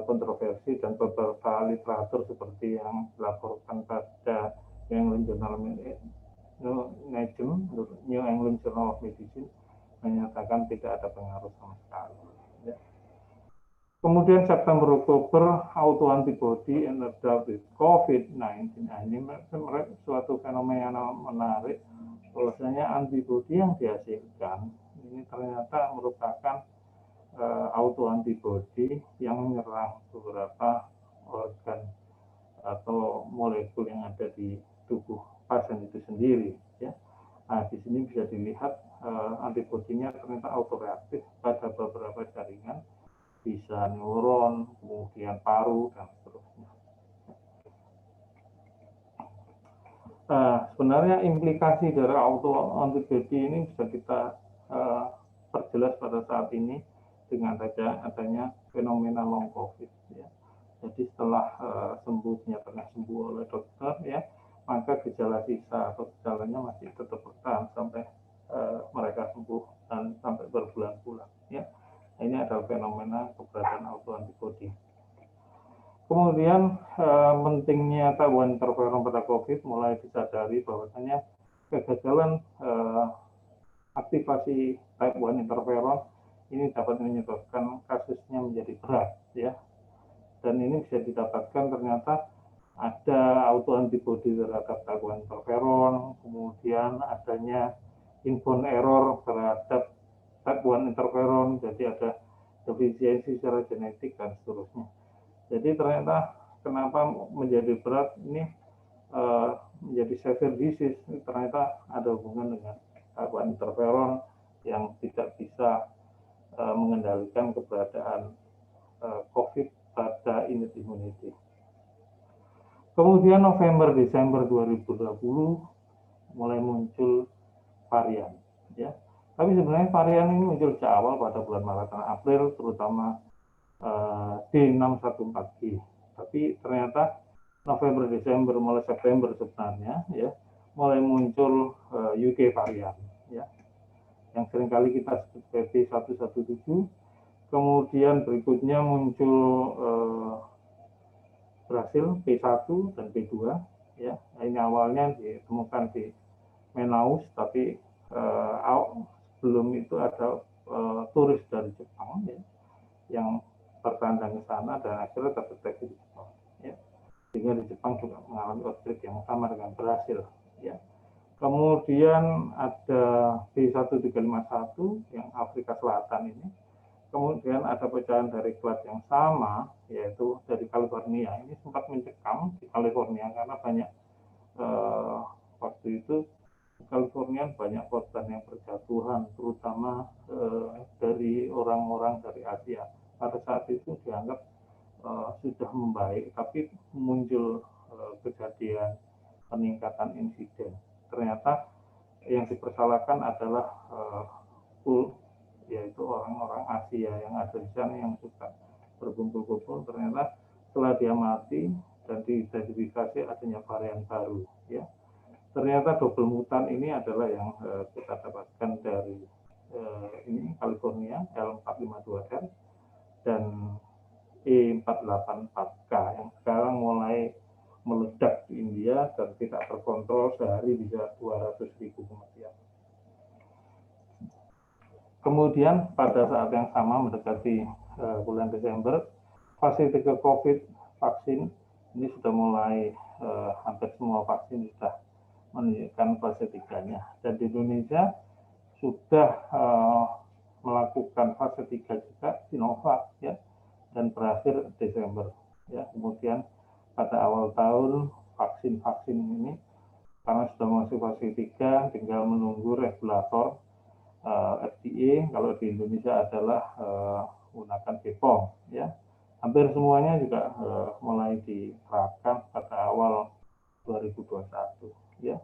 kontroversi, dan beberapa literatur seperti yang dilaporkan pada New England Journal of Medicine menyatakan tidak ada pengaruh sama sekali. Ya. Kemudian September-Oktober, autoantibody in adult with COVID-19, ini suatu fenomena menarik. Bahwasanya antibodi yang dihasilkan ini ternyata merupakan autoantibody yang menyerang beberapa organ atau molekul yang ada di tubuh pasien itu sendiri ya. Nah, di sini bisa dilihat antibodinya ternyata autoreaktif pada beberapa jaringan, bisa neuron, kemudian paru dan seterusnya. Sebenarnya implikasi dari autoantibody ini bisa kita perjelas pada saat ini dengan adanya fenomena long COVID ya. Jadi setelah dinyatakan sembuh oleh dokter ya, maka gejala sisa atau gejalanya masih tetap bertahan sampai mereka sembuh Kemudian pentingnya type 1 interferon pada COVID mulai disadari bahwasanya kegagalan aktivasi type 1 interferon ini dapat menyebabkan kasusnya menjadi berat, ya. Dan ini bisa didapatkan ternyata ada autoantibody terhadap type 1 interferon, kemudian adanya inbound error terhadap type 1 interferon, jadi ada defisiensi secara genetik dan seterusnya. Jadi ternyata kenapa menjadi berat ini menjadi severe disease, ternyata ada hubungan dengan type 1 interferon yang tidak bisa mengendalikan keberadaan COVID pada innate immunity. Kemudian November-Desember 2020 mulai muncul varian, ya. Tapi sebenarnya varian ini muncul sejak awal pada bulan Maret dan April, terutama D614G. Tapi ternyata November-Desember mulai September sebenarnya, ya, mulai muncul UK varian, ya, yang seringkali kita sebut B117. Kemudian berikutnya muncul Brasil P1 dan P2, ya. Ini awalnya ditemukan di Manaus, tapi sebelum itu ada turis dari Jepang, ya, yang bertandang ke sana dan akhirnya terdeteksi di Jepang, ya. Sehingga di Jepang juga mengalami outbreak yang sama dengan Brasil, ya. Kemudian ada B1351 yang Afrika Selatan ini. Kemudian ada pecahan dari kelas yang sama, yaitu dari California. Ini sempat mencekam di California karena banyak waktu itu di California banyak korban yang berjatuhan, terutama dari orang-orang dari Asia. Pada saat itu dianggap sudah membaik, tapi muncul kejadian peningkatan insiden. Ternyata yang dipersalahkan adalah yaitu orang-orang Asia yang ada di sana yang suka berkumpul-kumpul. Ternyata setelah dia mati dan diidentifikasi adanya varian baru, ya. Ternyata double mutan ini adalah yang kita dapatkan dari ini California L452R dan E484K yang sekarang mulai meledak di India dan tidak terkontrol, sehari bisa 200.000 kematian. Kemudian pada saat yang sama mendekati bulan Desember, fase 3 COVID vaksin ini sudah mulai hampir semua vaksin sudah menunjukkan fase 3-nya. Dan di Indonesia sudah melakukan fase 3 juga Sinovac, ya, dan berakhir Desember, ya. Kemudian pada awal tahun vaksin-vaksin ini karena sudah masuk fase 3 tinggal menunggu regulator FDA, kalau di Indonesia adalah menggunakan BPOM, ya. Hampir semuanya juga mulai diterapkan pada awal 2021, ya.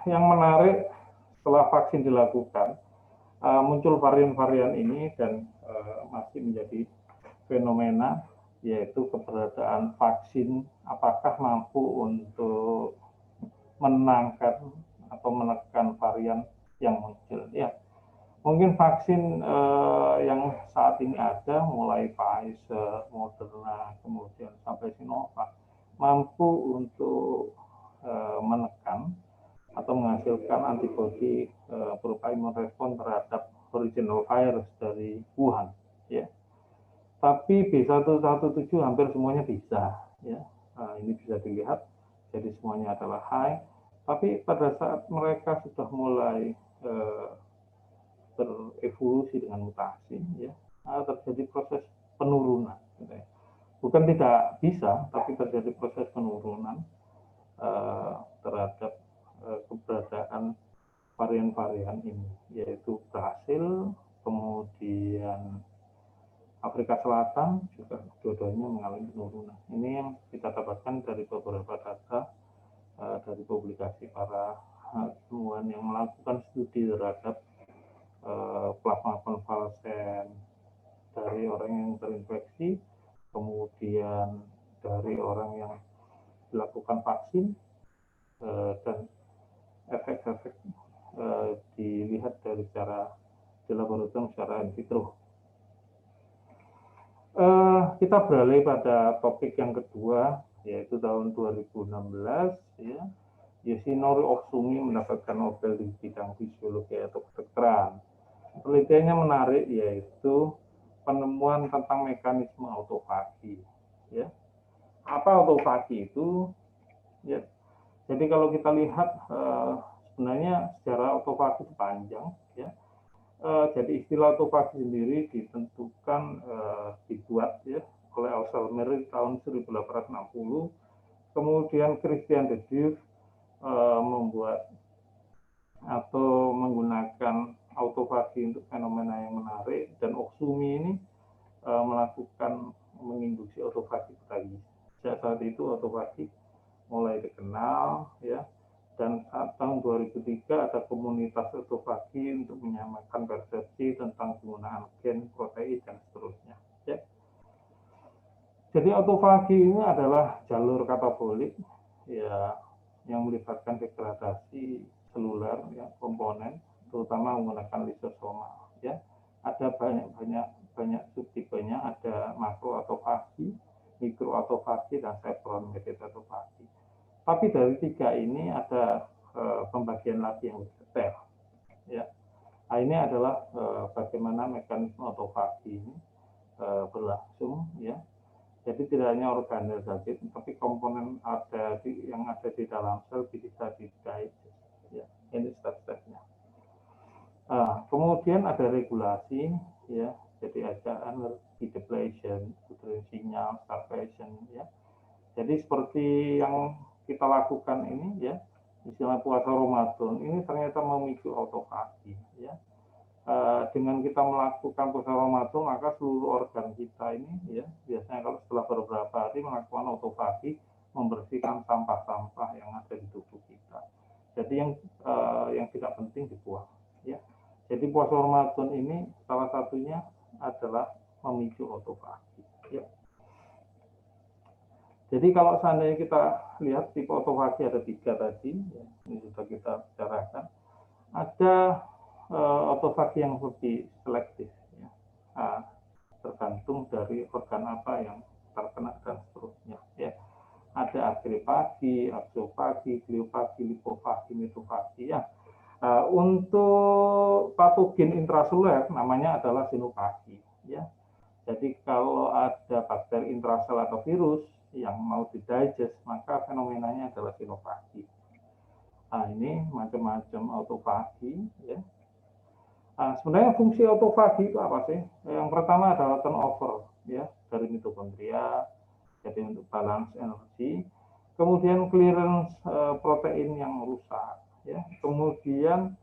Yang menarik setelah vaksin dilakukan, muncul varian-varian ini dan masih menjadi fenomena, yaitu keberadaan vaksin apakah mampu untuk menangkan atau menekan varian yang muncul, ya. Mungkin vaksin yang saat ini ada, mulai Pfizer, Moderna, kemudian sampai Sinovac, mampu untuk menekan atau menghasilkan antibodi berupa imun respon terhadap original virus dari Wuhan, ya. Tapi B117 hampir semuanya bisa, ya. Ini bisa dilihat, jadi semuanya adalah high. Tapi pada saat mereka sudah mulai berevolusi dengan mutasi, ya, terjadi proses penurunan, gitu, ya. Bukan tidak bisa, tapi terjadi proses penurunan terhadap keberadaan varian-varian ini, yaitu Brasil, kemudian Afrika Selatan juga dua-duanya mengalami penurunan. Ini yang kita dapatkan dari beberapa data dari publikasi para ilmuwan yang melakukan studi terhadap plasma konvalesen dari orang yang terinfeksi, kemudian dari orang yang dilakukan vaksin, dan efek-efek dilihat dari cara di laboratorium secara in vitro. Kita beralih pada topik yang kedua, yaitu tahun 2016, ya. Yoshinori Otsumi mendapatkan Nobel di bidang fisiologi atau kedokteran. Penelitiannya menarik, yaitu penemuan tentang mekanisme autofagi. Ya. Apa autofagi itu? Ya. Jadi kalau kita lihat, sebenarnya sejarah autofagi itu panjang, ya. Jadi istilah autofagi sendiri ditentukan, dibuat ya oleh Alzheimer tahun 1860. Kemudian Christian de Duve membuat atau menggunakan autofagi untuk fenomena yang menarik, dan Otsumi ini melakukan menginduksi autofagi tadi. Sejak saat itu autofagi mulai dikenal, ya. Dan saat tahun 2003 ada komunitas autofagi untuk menyamakan persepsi tentang penggunaan gen, protein, dan seterusnya. Ya. Jadi autofagi ini adalah jalur katabolik, ya, yang melibatkan degradasi seluler, ya, komponen, terutama menggunakan lisosoma. Ya. Ada banyak subtipenya, ada makroautofagi, mikroautofagi, dan chevron-mediated autofagi. Tapi dari tiga ini ada pembagian lagi yang lebih detail. Ya. Nah, ini adalah bagaimana mekanisme autofagi ini berlangsung. Ya. Jadi tidak hanya organel saja, tapi komponen yang ada di dalam sel bisa di-digest. Ya. Ini step-stepnya. Kemudian ada regulasi, ya. Jadi ada energy depletion, uterine sinyal, starvation. Ya. Jadi seperti yang kita lakukan ini, ya, istilah puasa Ramadan ini ternyata memicu autofagi, ya. Dengan kita melakukan puasa Ramadan, maka seluruh organ kita ini, ya, biasanya kalau setelah beberapa hari melakukan autofagi, membersihkan sampah-sampah yang ada di tubuh kita. Jadi yang tidak penting dibuang, ya. Jadi puasa Ramadan ini salah satunya adalah memicu autofagi, ya. Jadi kalau seandainya kita lihat tipe autofagi ada 3 tadi, ya, ini sudah kita bicarakan. Ada autofagi yang lebih selektif, ya. Tergantung dari organ apa yang terkena dan seterusnya. Ya. Ada agrifagi, absofagi, gliofagi, lipofagi, mitofagi. Ya. Untuk patogen intraseluler namanya adalah sinofagi. Ya. Jadi kalau ada bakteri intrasel atau virus yang mau didigest, maka fenomenanya adalah sinofagi. Nah, ini macam-macam autofagi, ya. Sebenarnya fungsi autofagi itu apa sih? Yang pertama adalah turnover, ya, dari mitokondria, jadi untuk balance energi. Kemudian clearance protein yang rusak, ya. Kemudian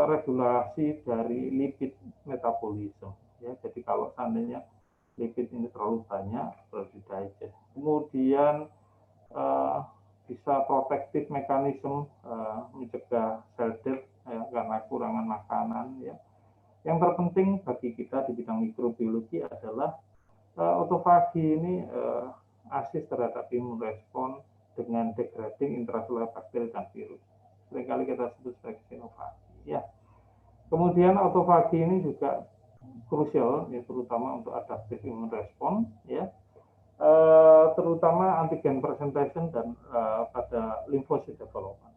regulasi dari lipid metabolisme, ya. Jadi kalau seandainya lipid ini terlalu banyak, harus didigest. Kemudian bisa protektif mekanisme, mencegah sel death, ya, karena kurangan makanan. Ya. Yang terpenting bagi kita di bidang mikrobiologi adalah autofagi ini asis terhadap imun respon dengan degrading intraseluler bakteri dan virus. Seringkali kita sebut sebagai sinofagi. Ya. Kemudian autofagi ini juga krusial, ya, terutama untuk adaptive immune response, ya, terutama antigen presentation dan pada lymphocyte development.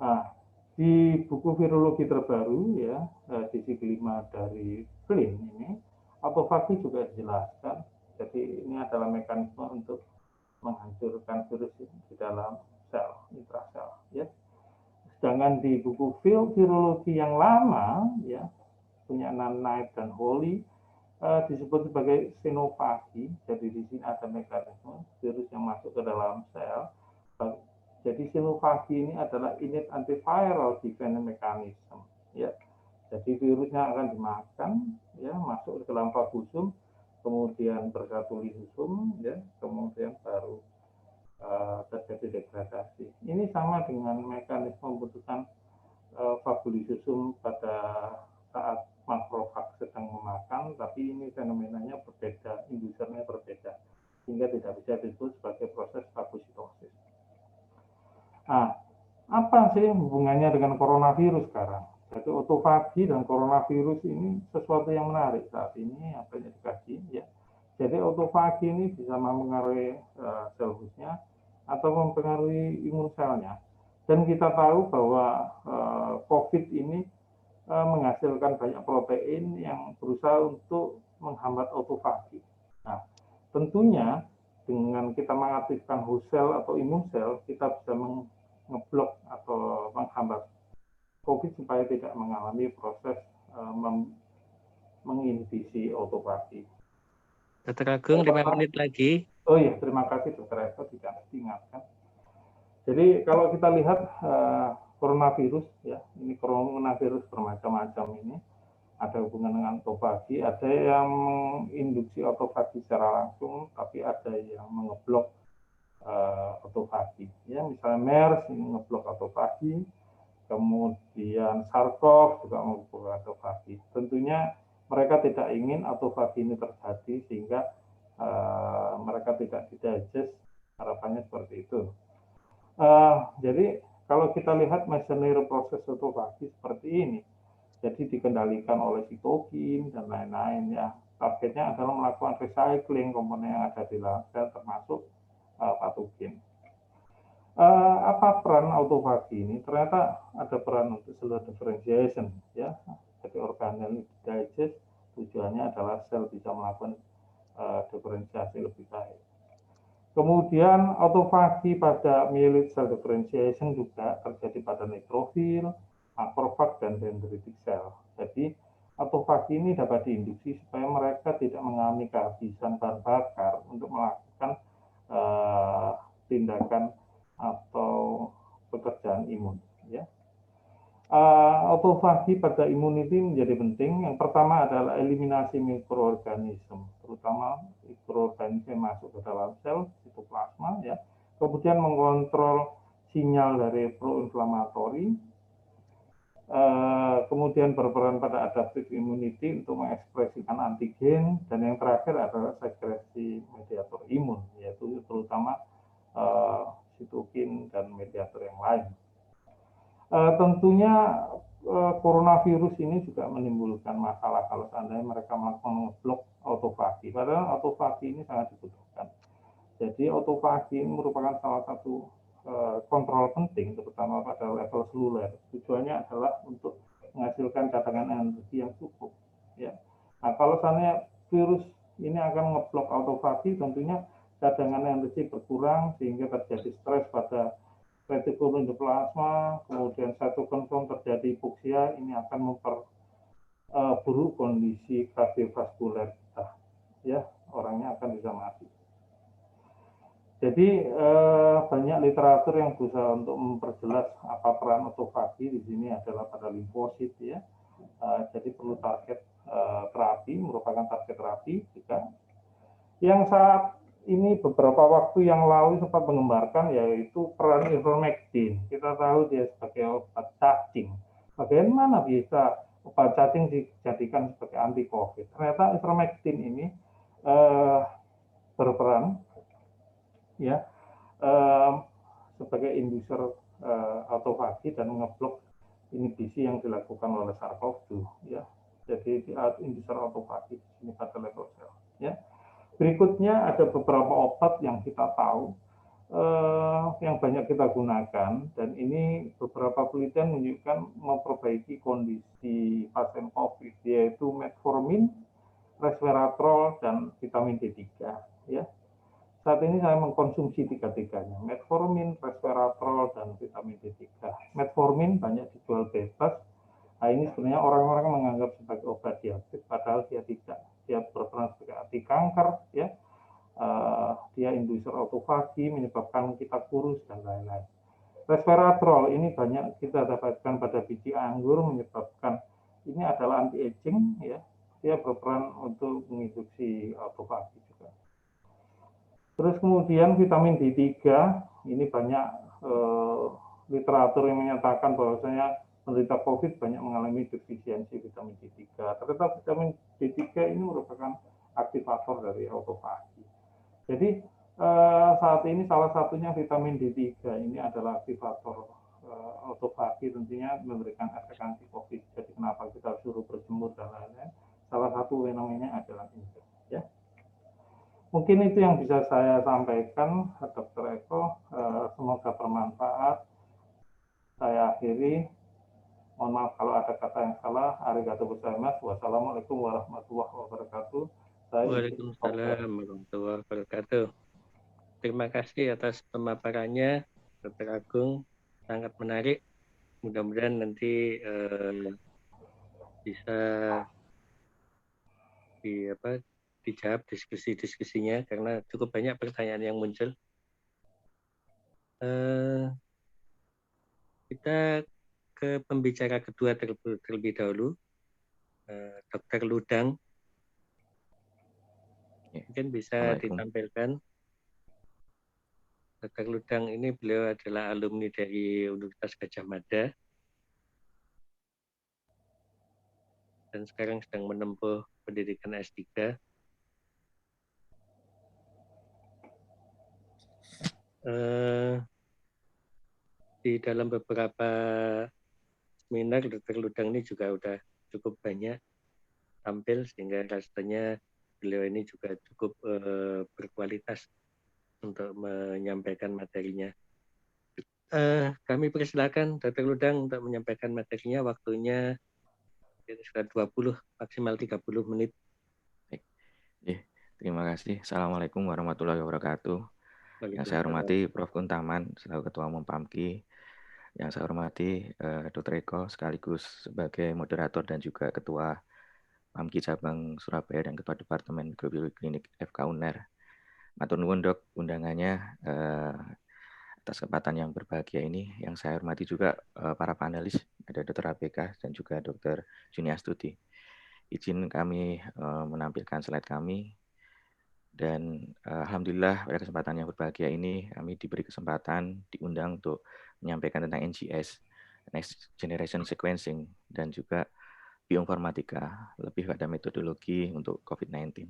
Nah, di buku virologi terbaru, ya, edisi kelima dari Flynn ini, autofagi juga dijelaskan. Jadi ini adalah mekanisme untuk menghancurkan virus di dalam sel, intrasel. Ya. Sedangkan di buku virologi yang lama, ya, punya Knight dan Holly, disebut sebagai sinofagi. Jadi di sini ada mekanisme virus yang masuk ke dalam sel. Jadi sinofagi ini adalah innate antiviral defense mechanism. Ya. Jadi virusnya akan dimakan, ya, masuk ke dalam fagosum, kemudian bersatu lisosum, ya, kemudian baru terjadi degradasi. Ini sama dengan mekanisme pembentukan fagolisosum pada saat makrofag sedang memakan, tapi ini fenomenanya berbeda, indusernya berbeda, sehingga tidak bisa disebut sebagai proses fagositosis. Nah, apa sih hubungannya dengan coronavirus sekarang? Jadi otofagi dan coronavirus ini sesuatu yang menarik saat ini apa yang dikaji ya. Jadi otofagi ini bisa mempengaruhi sel hostnya atau mempengaruhi imun selnya. Dan kita tahu bahwa COVID ini menghasilkan banyak protein yang berusaha untuk menghambat otofagi. Nah, tentunya dengan kita mengaktifkan host cell atau imun sel, kita bisa mengeblok atau menghambat COVID supaya tidak mengalami proses menginhibisi otofagi. Dr. Agung, 5 menit lagi. Oh iya, terima kasih Dr. Eko, tidak diingatkan. Jadi kalau kita lihat coronavirus, ya, ini coronavirus bermacam-macam ini, ada hubungan dengan otofagi, ada yang menginduksi otofagi secara langsung, tapi ada yang mengeblok otofagi. Ya, misalnya MERS ini ngeblok otofagi, kemudian SARS-CoV juga mengeblok otofagi. Tentunya mereka tidak ingin otofagi ini terjadi sehingga mereka tidak didigest, harapannya seperti itu. Jadi kalau kita lihat mechanisme proses otofagi seperti ini, jadi dikendalikan oleh sitokin dan lain-lain ya. Targetnya adalah melakukan recycling komponen yang ada di dalam sel termasuk patogen. Apa peran autofagi ini? Ternyata ada peran untuk cell differentiation ya. Jadi organel digest tujuannya adalah sel bisa melakukan diferensiasi lebih baik. Kemudian autofagi pada myeloid cell differentiation juga terjadi pada neutrofil, makrofag, dan dendritic cell. Jadi autofagi ini dapat diinduksi supaya mereka tidak mengalami kehabisan bahan bakar untuk melakukan tindakan atau pekerjaan imun. Ya. Autofagi pada immunity menjadi penting. Yang pertama adalah eliminasi mikroorganisme, terutama mikroorganisme yang masuk ke dalam sel sitoplasma, ya. Kemudian mengontrol sinyal dari proinflamatori, kemudian berperan pada adaptive immunity untuk mengekspresikan antigen, dan yang terakhir adalah sekresi mediator imun, yaitu terutama sitokin dan mediator yang lain. Tentunya coronavirus ini juga menimbulkan masalah kalau seandainya mereka melakukan ngeblok autofagi. Padahal autofagi ini sangat dibutuhkan. Jadi autofagi ini merupakan salah satu kontrol penting, terutama pada level seluler. Tujuannya adalah untuk menghasilkan cadangan energi yang cukup. Ya. Nah, kalau seandainya virus ini akan ngeblok autofagi, tentunya cadangan energi berkurang sehingga terjadi stres pada retikulum endoplasma, kemudian cytokrom terjadi hipoksia, ini akan memperburuk kondisi kardiovaskuler kita, ya, orangnya akan bisa mati. Jadi banyak literatur yang berusaha untuk memperjelas apa peran autofagi di sini adalah pada limfosit, ya. Jadi perlu target terapi, merupakan target terapi juga. Yang saat ini beberapa waktu yang lalu sempat mengembangkan yaitu peran ivermectin. Kita tahu dia sebagai obat cacing. Bagaimana bisa obat cacing dijadikan sebagai anti COVID? Ternyata ivermectin ini berperan ya sebagai inducer autofagi dan mengeblok inhibisi yang dilakukan oleh SARS-CoV-2 ya. Jadi inducer autofagi ini pada level sel ya. Berikutnya ada beberapa obat yang kita tahu yang banyak kita gunakan, dan ini beberapa penelitian menunjukkan memperbaiki kondisi pasien COVID, yaitu metformin, resveratrol, dan vitamin D3. Ya. Saat ini saya mengkonsumsi tiga-tiganya, metformin, resveratrol, dan vitamin D3. Metformin banyak dijual bebas. Nah, ini sebenarnya orang-orang menganggap sebagai obat diabetes, padahal dia tidak. Dia berperan sebagai anti kanker, ya. Dia inducer autofagi, menyebabkan kita kurus dan lain-lain. Resveratrol ini banyak kita dapatkan pada biji anggur, menyebabkan ini adalah anti aging, ya. Dia berperan untuk menginduksi autofagi juga. Terus kemudian vitamin D3 ini banyak literatur yang menyatakan bahwasanya penderita COVID banyak mengalami defisiensi vitamin D3. Ternyata vitamin D3 ini merupakan aktivator dari autofagi. Jadi saat ini salah satunya vitamin D3 ini adalah aktivator autofagi tentunya memberikan efek anti COVID. Jadi kenapa kita suruh berjemur dan lain-lain? Salah satu fenomenanya adalah insect. Ya. Mungkin itu yang bisa saya sampaikan, Dr. Eko. Semoga bermanfaat. Saya akhiri. Mohon maaf kalau ada kata yang salah. Arigatou gozaimasu. Wassalamualaikum warahmatullahi wabarakatuh. Waalaikumsalam warahmatullahi wabarakatuh. Terima kasih atas pemaparannya, Dr. Agung. Sangat menarik. Mudah-mudahan nanti bisa dijawab diskusi-diskusinya karena cukup banyak pertanyaan yang muncul. Kita ke pembicara kedua terlebih dahulu, Dr. Ludang. Mungkin bisa ditampilkan. Dr. Ludang ini beliau adalah alumni dari Universitas Gadjah Mada dan sekarang sedang menempuh pendidikan S3. Di dalam beberapa seminar, Dr. Ludang ini juga sudah cukup banyak tampil sehingga rasanya beliau ini juga cukup berkualitas untuk menyampaikan materinya. Kami persilakan Dr. Ludang untuk menyampaikan materinya, waktunya sekitar 20, maksimal 30 menit. Terima kasih. Assalamualaikum warahmatullahi wabarakatuh. Yang saya hormati Prof. Kuntaman, selaku Ketua Umum PAMKI. Yang saya hormati Dr. Eko, sekaligus sebagai moderator dan juga Ketua PAMKI Cabang Surabaya dan Ketua Departemen Mikrobiologi Klinik FK UNER. Matur nuwun Dok undangannya atas kesempatan yang berbahagia ini. Yang saya hormati juga para panelis, ada Dr. ABK dan juga Dr. Juniastuti. Izin kami menampilkan slide kami. Dan alhamdulillah pada kesempatan yang berbahagia ini kami diberi kesempatan diundang untuk menyampaikan tentang NGS, Next Generation Sequencing, dan juga bioinformatika, lebih pada metodologi untuk COVID-19.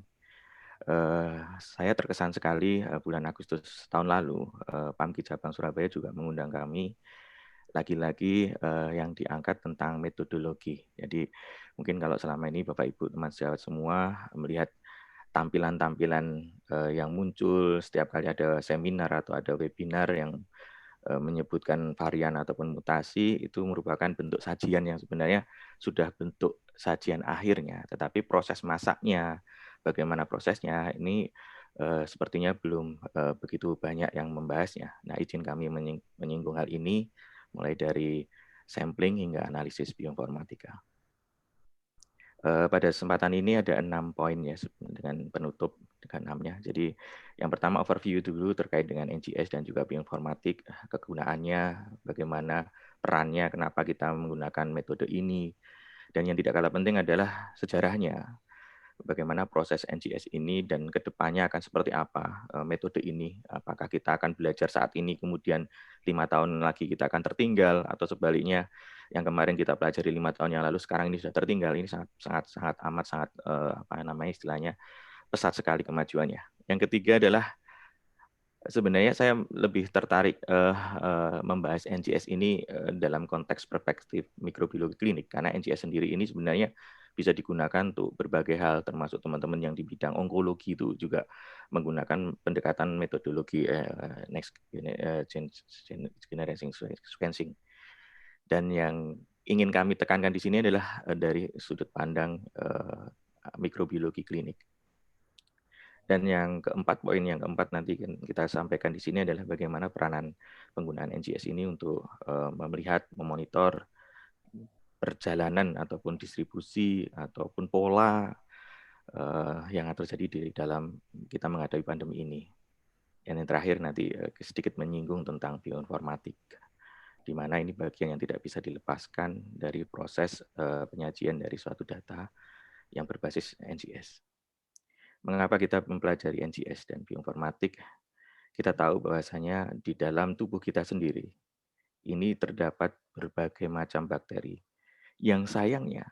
Saya terkesan sekali bulan Agustus tahun lalu, PAMKI Cabang Surabaya juga mengundang kami, lagi-lagi yang diangkat tentang metodologi. Jadi mungkin kalau selama ini Bapak Ibu teman sejawat semua melihat tampilan-tampilan yang muncul setiap kali ada seminar atau ada webinar yang menyebutkan varian ataupun mutasi, itu merupakan bentuk sajian yang sebenarnya sudah bentuk sajian akhirnya, tetapi proses masaknya, bagaimana prosesnya, ini sepertinya belum begitu banyak yang membahasnya. Nah, izin kami menyinggung hal ini, mulai dari sampling hingga analisis bioinformatika. Pada kesempatan ini ada 6 poin ya dengan penutup dengan 6-nya. Jadi yang pertama overview dulu terkait dengan NGS dan juga bioinformatik, kegunaannya, bagaimana perannya, kenapa kita menggunakan metode ini. Dan yang tidak kalah penting adalah sejarahnya. Bagaimana proses NGS ini dan kedepannya akan seperti apa metode ini. Apakah kita akan belajar saat ini, kemudian 5 tahun lagi kita akan tertinggal, atau sebaliknya yang kemarin kita pelajari 5 tahun yang lalu sekarang ini sudah tertinggal. Ini sangat istilahnya pesat sekali kemajuannya. Yang ketiga adalah sebenarnya saya lebih tertarik membahas NGS ini dalam konteks perspektif mikrobiologi klinik, karena NGS sendiri ini sebenarnya bisa digunakan untuk berbagai hal, termasuk teman-teman yang di bidang onkologi itu juga menggunakan pendekatan metodologi next generation sequencing. Dan yang ingin kami tekankan di sini adalah dari sudut pandang mikrobiologi klinik. Dan yang keempat, poin yang keempat nanti kita sampaikan di sini adalah bagaimana peranan penggunaan NGS ini untuk melihat, memonitor perjalanan ataupun distribusi ataupun pola yang terjadi di dalam kita menghadapi pandemi ini. Dan yang terakhir nanti sedikit menyinggung tentang bioinformatik, di mana ini bagian yang tidak bisa dilepaskan dari proses penyajian dari suatu data yang berbasis NGS. Mengapa kita mempelajari NGS dan bioinformatik? Kita tahu bahwasanya di dalam tubuh kita sendiri ini terdapat berbagai macam bakteri. Yang sayangnya,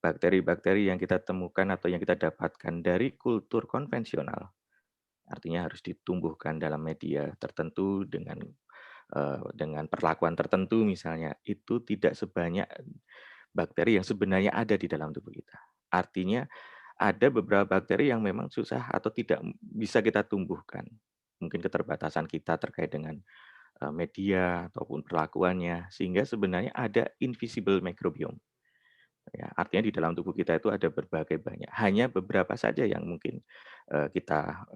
bakteri-bakteri yang kita temukan atau yang kita dapatkan dari kultur konvensional, artinya harus ditumbuhkan dalam media tertentu dengan dengan perlakuan tertentu misalnya, itu tidak sebanyak bakteri yang sebenarnya ada di dalam tubuh kita. Artinya ada beberapa bakteri yang memang susah atau tidak bisa kita tumbuhkan. Mungkin keterbatasan kita terkait dengan media ataupun perlakuannya, sehingga sebenarnya ada invisible microbiome. Ya, artinya di dalam tubuh kita itu ada berbagai banyak. Hanya beberapa saja yang mungkin kita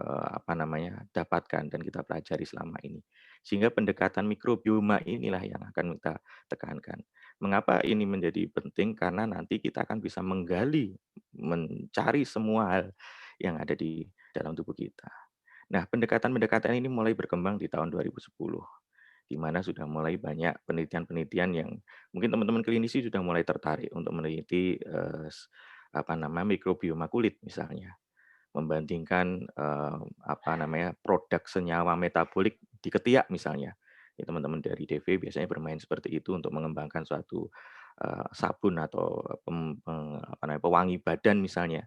dapatkan dan kita pelajari selama ini. Sehingga pendekatan mikrobioma inilah yang akan kita tekankan. Mengapa ini menjadi penting? Karena nanti kita akan bisa menggali, mencari semua hal yang ada di dalam tubuh kita. Nah, pendekatan-pendekatan ini mulai berkembang di tahun 2010. Di mana sudah mulai banyak penelitian-penelitian yang mungkin teman-teman klinisi sudah mulai tertarik untuk meneliti mikrobioma kulit misalnya, membandingkan produk senyawa metabolik di ketiak misalnya. Ya, teman-teman dari DV biasanya bermain seperti itu untuk mengembangkan suatu sabun atau pewangi badan misalnya.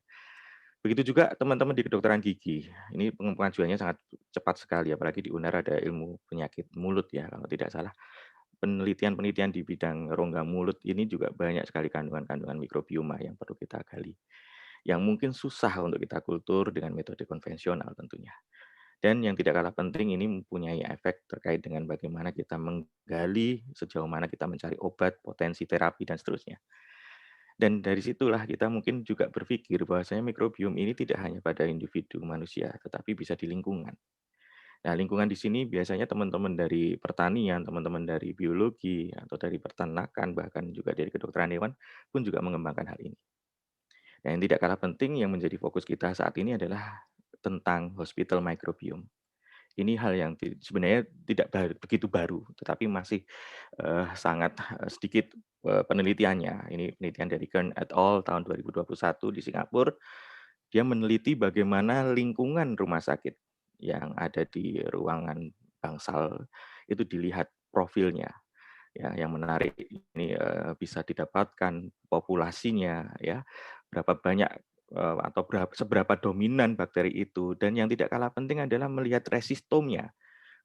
Begitu juga teman-teman di kedokteran gigi. Ini pengajuannya sangat cepat sekali, apalagi di UNER ada ilmu penyakit mulut ya, kalau tidak salah. Penelitian-penelitian di bidang rongga mulut ini juga banyak sekali kandungan-kandungan mikrobioma yang perlu kita gali. Yang mungkin susah untuk kita kultur dengan metode konvensional tentunya. Dan yang tidak kalah penting ini mempunyai efek terkait dengan bagaimana kita menggali sejauh mana kita mencari obat, potensi terapi, dan seterusnya. Dan dari situlah kita mungkin juga berpikir bahwasanya mikrobiom ini tidak hanya pada individu manusia, tetapi bisa di lingkungan. Nah, lingkungan di sini biasanya teman-teman dari pertanian, teman-teman dari biologi, atau dari peternakan, bahkan juga dari kedokteran hewan pun juga mengembangkan hal ini. Nah, yang tidak kalah penting yang menjadi fokus kita saat ini adalah tentang hospital microbiome. Ini hal yang sebenarnya tidak begitu baru, tetapi masih sangat sedikit penelitiannya. Ini penelitian dari Kern et al. Tahun 2021 di Singapura. Dia meneliti bagaimana lingkungan rumah sakit yang ada di ruangan bangsal itu dilihat profilnya. Ya, yang menarik ini bisa didapatkan populasinya, ya, berapa banyak atau seberapa dominan bakteri itu, dan yang tidak kalah penting adalah melihat resistomnya,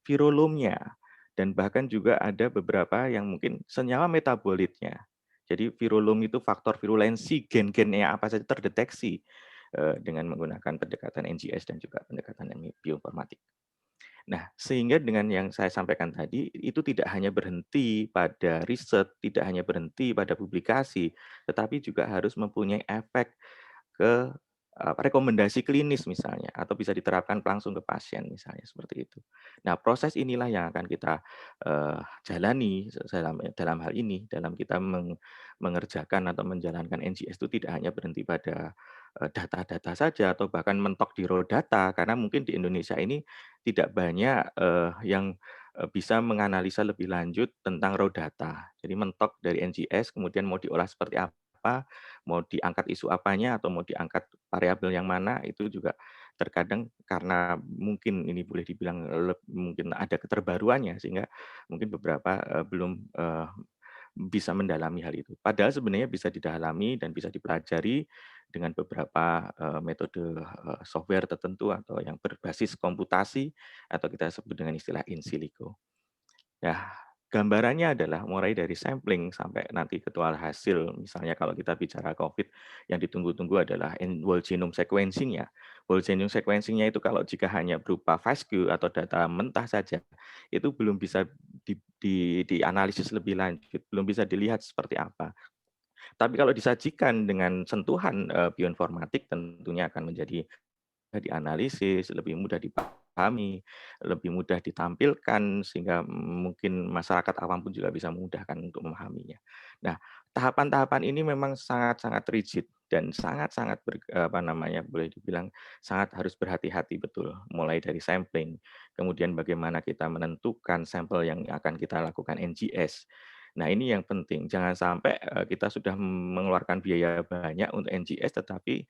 virolomnya, dan bahkan juga ada beberapa yang mungkin senyawa metabolitnya. Jadi virolom itu faktor virulensi, gen-gennya apa saja terdeteksi dengan menggunakan pendekatan NGS dan juga pendekatan bioinformatik. Nah, sehingga dengan yang saya sampaikan tadi, itu tidak hanya berhenti pada riset, tidak hanya berhenti pada publikasi, tetapi juga harus mempunyai efek ke rekomendasi klinis misalnya, atau bisa diterapkan langsung ke pasien misalnya, seperti itu. Nah, proses inilah yang akan kita jalani dalam hal ini, dalam kita mengerjakan atau menjalankan NGS itu tidak hanya berhenti pada data-data saja, atau bahkan mentok di raw data, karena mungkin di Indonesia ini tidak banyak yang bisa menganalisa lebih lanjut tentang raw data. Jadi mentok dari NGS, kemudian mau diolah seperti apa, mau diangkat isu apanya, atau mau diangkat variabel yang mana, itu juga terkadang karena mungkin ini boleh dibilang mungkin ada keterbaruannya, sehingga mungkin beberapa belum bisa mendalami hal itu. Padahal sebenarnya bisa didalami dan bisa dipelajari dengan beberapa metode software tertentu atau yang berbasis komputasi, atau kita sebut dengan istilah in silico. Ya, gambarannya adalah mulai dari sampling sampai nanti keluar hasil. Misalnya kalau kita bicara COVID, yang ditunggu-tunggu adalah whole genome sequencing-nya. Whole genome sequencing-nya itu kalau jika hanya berupa FASTQ atau data mentah saja, itu belum bisa dianalisis lebih lanjut, belum bisa dilihat seperti apa. Tapi kalau disajikan dengan sentuhan bioinformatik, tentunya akan menjadi dianalisis, lebih mudah dipahami, lebih mudah ditampilkan, sehingga mungkin masyarakat awam pun juga bisa memudahkan untuk memahaminya. Nah, tahapan-tahapan ini memang sangat-sangat rigid dan sangat-sangat boleh dibilang sangat harus berhati-hati betul, mulai dari sampling, kemudian bagaimana kita menentukan sampel yang akan kita lakukan NGS. Nah, ini yang penting, jangan sampai kita sudah mengeluarkan biaya banyak untuk NGS, tetapi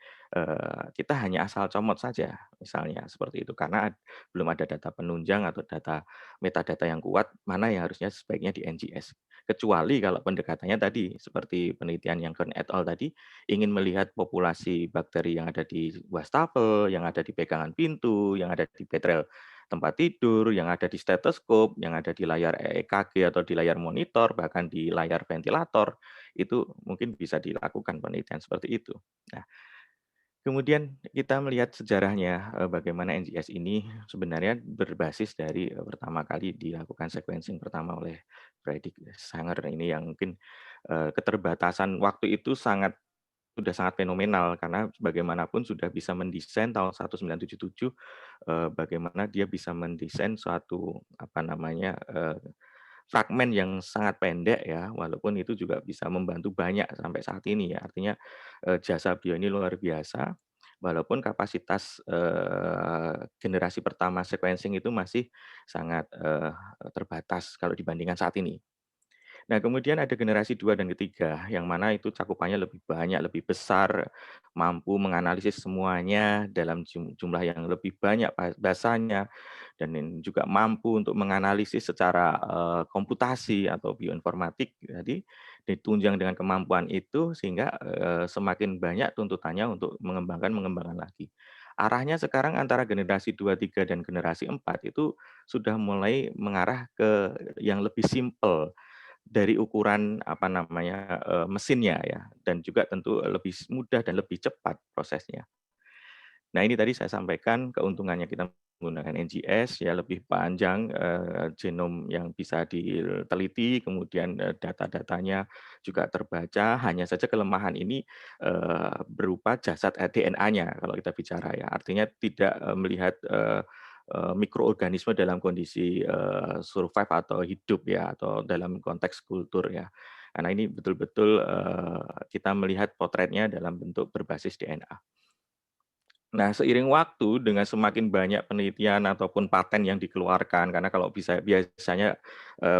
kita hanya asal comot saja, misalnya seperti itu, karena belum ada data penunjang atau data metadata yang kuat mana yang harusnya sebaiknya di NGS. Kecuali kalau pendekatannya tadi seperti penelitian yang Kern et al. Tadi ingin melihat populasi bakteri yang ada di wastafel, yang ada di pegangan pintu, yang ada di petrel tempat tidur, yang ada di stetoskop, yang ada di layar EKG atau di layar monitor, bahkan di layar ventilator, itu mungkin bisa dilakukan penelitian seperti itu. Nah, kemudian kita melihat sejarahnya, bagaimana NGS ini sebenarnya berbasis dari pertama kali dilakukan sequencing pertama oleh Frederick Sanger ini yang mungkin keterbatasan waktu itu sudah sangat fenomenal karena bagaimanapun sudah bisa mendesain tahun 1977, bagaimana dia bisa mendesain suatu apa namanya, fragmen yang sangat pendek ya, walaupun itu juga bisa membantu banyak sampai saat ini ya. Artinya, jasa beliau ini luar biasa, walaupun kapasitas, generasi pertama sequencing itu masih sangat, terbatas kalau dibandingkan saat ini. Nah, kemudian ada generasi 2 dan ketiga, yang mana itu cakupannya lebih banyak, lebih besar, mampu menganalisis semuanya dalam jumlah yang lebih banyak bahasanya, dan ini juga mampu untuk menganalisis secara komputasi atau bioinformatik. Jadi ditunjang dengan kemampuan itu sehingga semakin banyak tuntutannya untuk mengembangkan lagi. Arahnya sekarang antara generasi 2, 3, dan generasi 4 itu sudah mulai mengarah ke yang lebih simpel dari ukuran apa namanya, mesinnya ya, dan juga tentu lebih mudah dan lebih cepat prosesnya. Nah, ini tadi saya sampaikan keuntungannya kita menggunakan NGS ya lebih panjang, genom yang bisa diteliti, kemudian, data-datanya juga terbaca, hanya saja kelemahan ini, berupa jasad DNA-nya kalau kita bicara ya. Artinya tidak, melihat, mikroorganisme dalam kondisi, survive atau hidup ya, atau dalam konteks kultur ya. Karena ini betul-betul, kita melihat potretnya dalam bentuk berbasis DNA. Nah, seiring waktu dengan semakin banyak penelitian ataupun paten yang dikeluarkan, karena kalau biasanya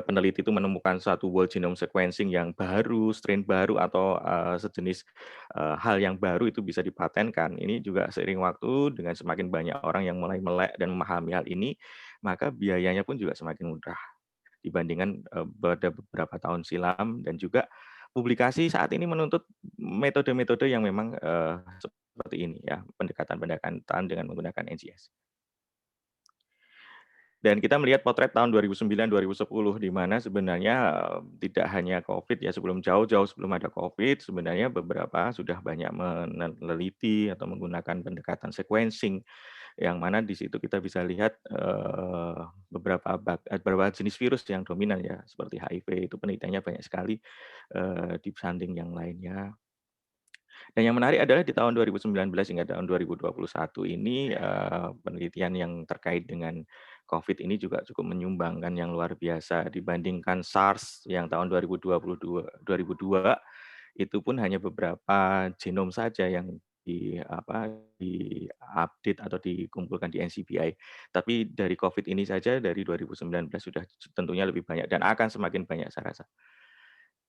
peneliti itu menemukan suatu whole genome sequencing yang baru, strain baru atau sejenis hal yang baru itu bisa dipatenkan. Ini juga seiring waktu dengan semakin banyak orang yang mulai melek dan memahami hal ini, maka biayanya pun juga semakin murah dibandingkan pada beberapa tahun silam, dan juga publikasi saat ini menuntut metode-metode yang memang seperti ini ya, pendekatan-pendekatan dengan menggunakan NGS. Dan kita melihat potret tahun 2009, 2010 di mana sebenarnya tidak hanya COVID ya, jauh-jauh sebelum ada COVID, sebenarnya beberapa sudah banyak meneliti atau menggunakan pendekatan sequencing, yang mana di situ kita bisa lihat beberapa jenis virus yang dominan ya, seperti HIV itu penelitiannya banyak sekali dibanding yang lainnya. Dan yang menarik adalah di tahun 2019 hingga tahun 2021 ini penelitian yang terkait dengan COVID ini juga cukup menyumbangkan yang luar biasa dibandingkan SARS yang tahun 2002 itu pun hanya beberapa genom saja yang diupdate atau dikumpulkan di NCBI. Tapi dari COVID ini saja dari 2019 sudah tentunya lebih banyak dan akan semakin banyak saya rasa.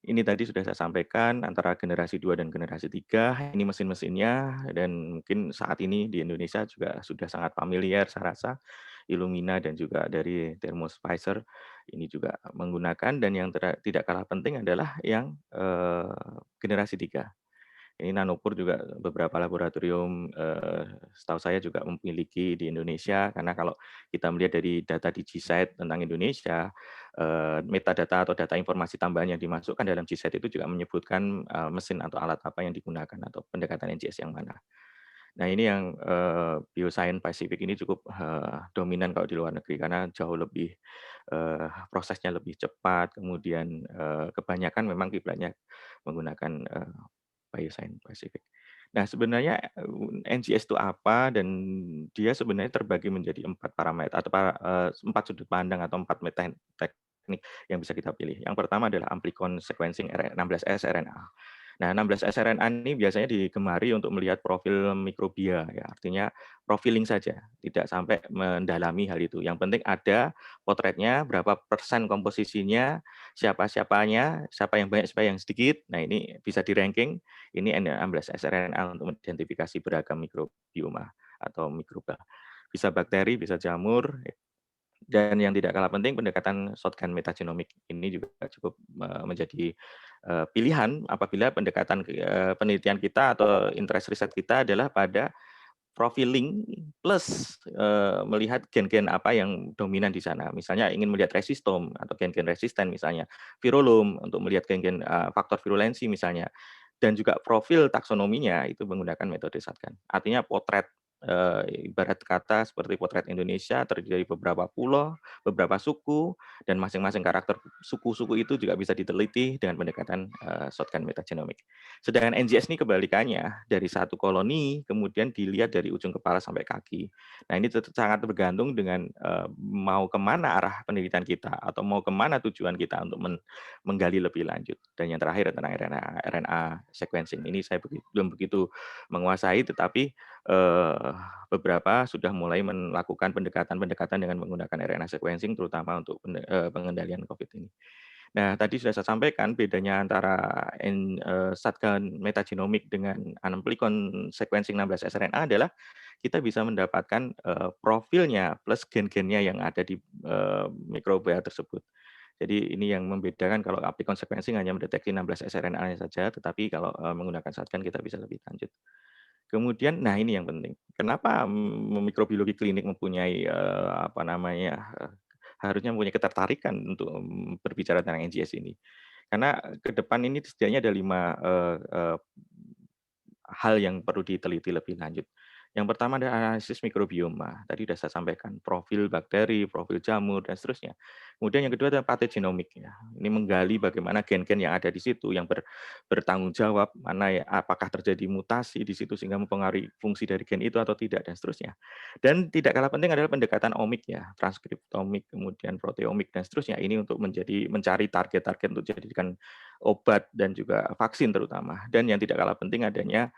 Ini tadi sudah saya sampaikan antara generasi 2 dan generasi 3, ini mesin-mesinnya, dan mungkin saat ini di Indonesia juga sudah sangat familiar saya rasa, Illumina dan juga dari Thermo Fisher ini juga menggunakan, dan yang tidak kalah penting adalah yang generasi 3. Ini Nanopur juga beberapa laboratorium setahu saya juga memiliki di Indonesia, karena kalau kita melihat dari data di GSite tentang Indonesia, metadata atau data informasi tambahan yang dimasukkan dalam GSite itu juga menyebutkan mesin atau alat apa yang digunakan atau pendekatan NGS yang mana. Nah, ini yang Bioscience Pacific ini cukup dominan kalau di luar negeri karena jauh lebih prosesnya lebih cepat, kemudian kebanyakan memang kiblatnya menggunakan Bioscience Pacific. Nah, sebenarnya NGS itu apa, dan dia sebenarnya terbagi menjadi 4 parameter atau 4 sudut pandang atau 4 teknik yang bisa kita pilih. Yang pertama adalah amplicon sequencing 16S RNA. Nah, 16S RNA ini biasanya digemari untuk melihat profil mikrobia ya, artinya profiling saja, tidak sampai mendalami hal itu. Yang penting ada potretnya, berapa persen komposisinya, siapa-siapanya, siapa yang banyak, siapa yang sedikit. Nah, ini bisa di-ranking. Ini 16S RNA untuk mengidentifikasi beragam mikrobioma atau mikroba. Bisa bakteri, bisa jamur, dan yang tidak kalah penting pendekatan shotgun metagenomic ini juga cukup menjadi pilihan apabila pendekatan penelitian kita atau interest riset kita adalah pada profiling plus melihat gen-gen apa yang dominan di sana. Misalnya ingin melihat resistom atau gen-gen resisten misalnya, virolom untuk melihat gen-gen faktor virulensi misalnya. Dan juga profil taksonominya itu menggunakan metode SATGAN. Artinya potret ibarat kata seperti potret Indonesia terdiri dari beberapa pulau, beberapa suku, dan masing-masing karakter suku-suku itu juga bisa diteliti dengan pendekatan shotgun metagenomic. Sedangkan NGS ini kebalikannya, dari satu koloni kemudian dilihat dari ujung kepala sampai kaki. Nah ini sangat bergantung dengan mau kemana arah penelitian kita atau mau kemana tujuan kita untuk menggali lebih lanjut. Dan yang terakhir tentang RNA sequencing ini saya belum begitu menguasai, tetapi beberapa sudah mulai melakukan pendekatan-pendekatan dengan menggunakan RNA sequencing terutama untuk pengendalian COVID ini. Nah, tadi sudah saya sampaikan bedanya antara shotgun metagenomic dengan amplicon sequencing 16 sRNA adalah kita bisa mendapatkan profilnya plus gen-gennya yang ada di mikroba tersebut. Jadi ini yang membedakan kalau amplicon sequencing hanya mendeteksi 16 sRNA saja, tetapi kalau menggunakan shotgun kita bisa lebih lanjut. Kemudian, nah ini yang penting. Kenapa mikrobiologi klinik mempunyai harusnya mempunyai ketertarikan untuk berbicara tentang NGS ini? Karena ke depan ini setidaknya ada 5 hal yang perlu diteliti lebih lanjut. Yang pertama adalah analisis mikrobioma. Tadi sudah saya sampaikan, profil bakteri, profil jamur, dan seterusnya. Kemudian yang kedua adalah patogenomik. Ya. Ini menggali bagaimana gen-gen yang ada di situ, yang bertanggung jawab, mana ya, apakah terjadi mutasi di situ sehingga mempengaruhi fungsi dari gen itu atau tidak, dan seterusnya. Dan tidak kalah penting adalah pendekatan omik, ya, transkriptomik, kemudian proteomik, dan seterusnya. Ini untuk mencari target-target untuk dijadikan obat dan juga vaksin terutama. Dan yang tidak kalah penting adanya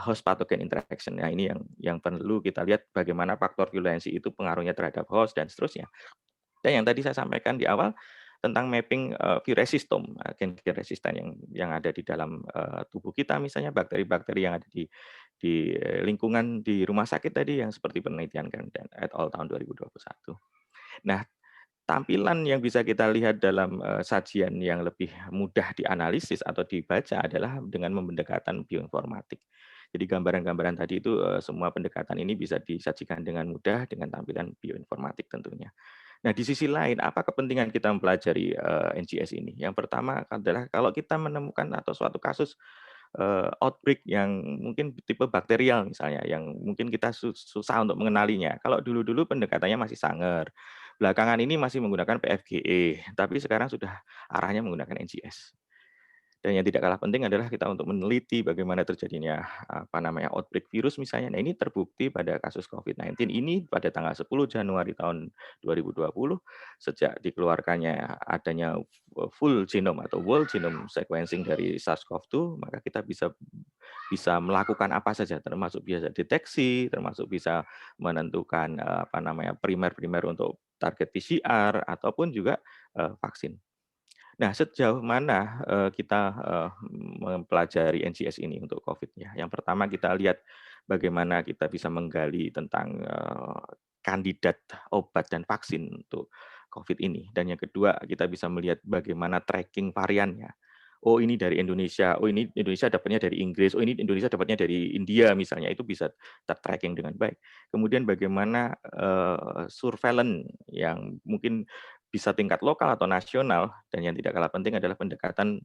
host pathogen interaction. Nah, ini yang perlu kita lihat bagaimana faktor virulensi itu pengaruhnya terhadap host dan seterusnya. Dan yang tadi saya sampaikan di awal tentang mapping viresistom, gen-gen resisten yang ada di dalam tubuh kita, misalnya bakteri-bakteri yang ada di lingkungan di rumah sakit tadi yang seperti penelitian kan dan et al tahun 2021. Nah, tampilan yang bisa kita lihat dalam sajian yang lebih mudah dianalisis atau dibaca adalah dengan pendekatan bioinformatik. Jadi gambaran-gambaran tadi itu semua pendekatan ini bisa disajikan dengan mudah dengan tampilan bioinformatik tentunya. Nah, di sisi lain, apa kepentingan kita mempelajari NGS ini? Yang pertama adalah kalau kita menemukan atau suatu kasus outbreak yang mungkin tipe bakterial misalnya, yang mungkin kita susah untuk mengenalinya. Kalau dulu-dulu pendekatannya masih sangar. Belakangan ini masih menggunakan PFGE, tapi sekarang sudah arahnya menggunakan NGS. Dan yang tidak kalah penting adalah kita untuk meneliti bagaimana terjadinya outbreak virus misalnya. Nah, ini terbukti pada kasus COVID-19 ini pada tanggal 10 Januari tahun 2020 sejak dikeluarkannya adanya full genome atau whole genome sequencing dari SARS-CoV-2, maka kita bisa melakukan apa saja, termasuk bisa deteksi, termasuk bisa menentukan primer-primer untuk target PCR ataupun juga vaksin. Nah, sejauh mana kita mempelajari NGS ini untuk COVID ya? Yang pertama kita lihat bagaimana kita bisa menggali tentang kandidat obat dan vaksin untuk COVID ini. Dan yang kedua kita bisa melihat bagaimana tracking variannya. Oh ini dari Indonesia, oh ini Indonesia dapatnya dari Inggris, oh ini Indonesia dapatnya dari India misalnya, itu bisa ter-tracking dengan baik. Kemudian bagaimana surveillance yang mungkin bisa tingkat lokal atau nasional, dan yang tidak kalah penting adalah pendekatan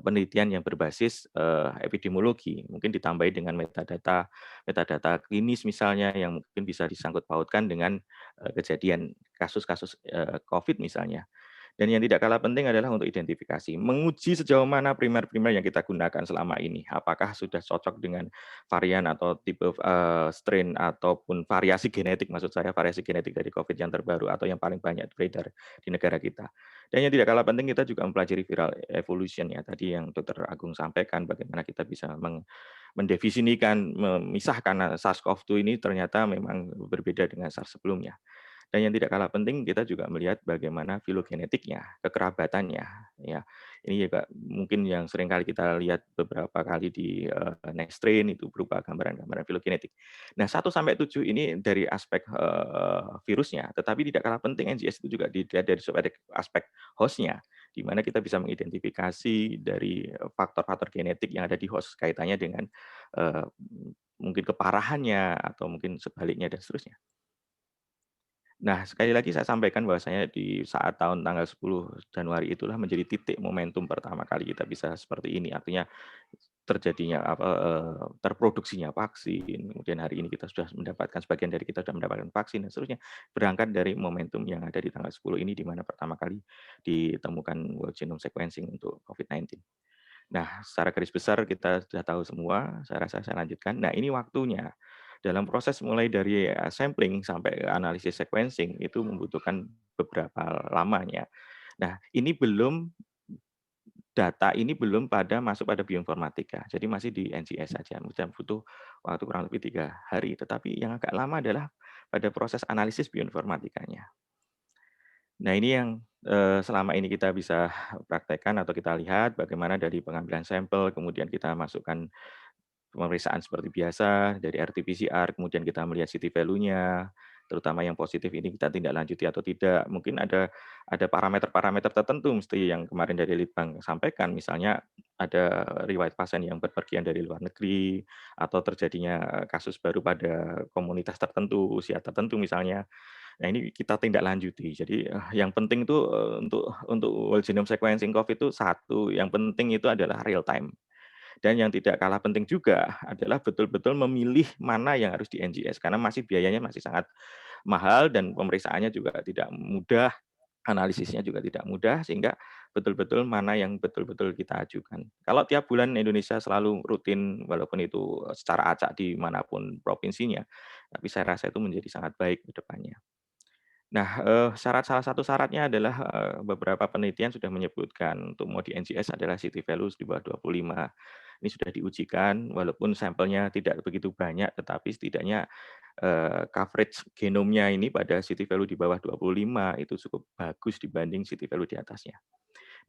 penelitian yang berbasis epidemiologi, mungkin ditambahi dengan metadata klinis misalnya yang mungkin bisa disangkut pautkan dengan kejadian kasus-kasus COVID misalnya. Dan yang tidak kalah penting adalah untuk identifikasi, menguji sejauh mana primer-primer yang kita gunakan selama ini, apakah sudah cocok dengan varian atau tipe strain ataupun variasi genetik, maksud saya variasi genetik dari COVID yang terbaru atau yang paling banyak beredar di negara kita. Dan yang tidak kalah penting kita juga mempelajari viral evolution ya, tadi yang Dr. Agung sampaikan bagaimana kita bisa mendefinisikan, memisahkan SARS-CoV-2 ini ternyata memang berbeda dengan SARS sebelumnya. Dan yang tidak kalah penting kita juga melihat bagaimana filogenetiknya, kekerabatannya. Ya, ini juga mungkin yang sering kali kita lihat beberapa kali di next strain itu berupa gambaran-gambaran filogenetik. Nah, 1 sampai 7 ini dari aspek virusnya, tetapi tidak kalah penting NGS itu juga dilihat dari aspek hostnya, di mana kita bisa mengidentifikasi dari faktor-faktor genetik yang ada di host kaitannya dengan mungkin keparahannya atau mungkin sebaliknya dan seterusnya. Nah, sekali lagi saya sampaikan bahwasanya di saat tanggal 10 Januari itulah menjadi titik momentum pertama kali kita bisa seperti ini. Artinya terjadinya terproduksinya vaksin, kemudian hari ini kita sudah mendapatkan, sebagian dari kita sudah mendapatkan vaksin dan seterusnya. Berangkat dari momentum yang ada di tanggal 10 ini di mana pertama kali ditemukan whole genome sequencing untuk COVID-19. Nah, secara garis besar kita sudah tahu semua, saya rasa saya lanjutkan. Nah, ini waktunya. Dalam proses mulai dari sampling sampai analisis sequencing itu membutuhkan beberapa lamanya. Nah, ini belum data ini belum masuk pada bioinformatika, jadi masih di NGS saja, dan butuh waktu kurang lebih 3 hari. Tetapi yang agak lama adalah pada proses analisis bioinformatikanya. Nah, ini yang selama ini kita bisa praktekkan atau kita lihat bagaimana dari pengambilan sampel, kemudian kita masukkan pemeriksaan seperti biasa dari RT-PCR, kemudian kita melihat CT value-nya, terutama yang positif ini kita tindak lanjuti atau tidak. Mungkin ada parameter-parameter tertentu mesti yang kemarin dari Litbang sampaikan, misalnya ada riwayat pasien yang berpergian dari luar negeri, atau terjadinya kasus baru pada komunitas tertentu, usia tertentu misalnya. Nah, ini kita tindak lanjuti. Jadi, yang penting itu, untuk whole genome sequencing COVID itu satu, yang penting itu adalah real time. Dan yang tidak kalah penting juga adalah betul-betul memilih mana yang harus di NGS, karena biayanya masih sangat mahal dan pemeriksaannya juga tidak mudah, analisisnya juga tidak mudah, sehingga betul-betul mana yang betul-betul kita ajukan. Kalau tiap bulan Indonesia selalu rutin, walaupun itu secara acak di manapun provinsinya, tapi saya rasa itu menjadi sangat baik ke depannya. Nah, salah satu syaratnya adalah, beberapa penelitian sudah menyebutkan untuk mau di NGS adalah CT values di bawah 25. Ini sudah diujikan, walaupun sampelnya tidak begitu banyak, tetapi setidaknya, coverage genomnya ini pada CT value di bawah 25 itu cukup bagus dibanding CT value di atasnya.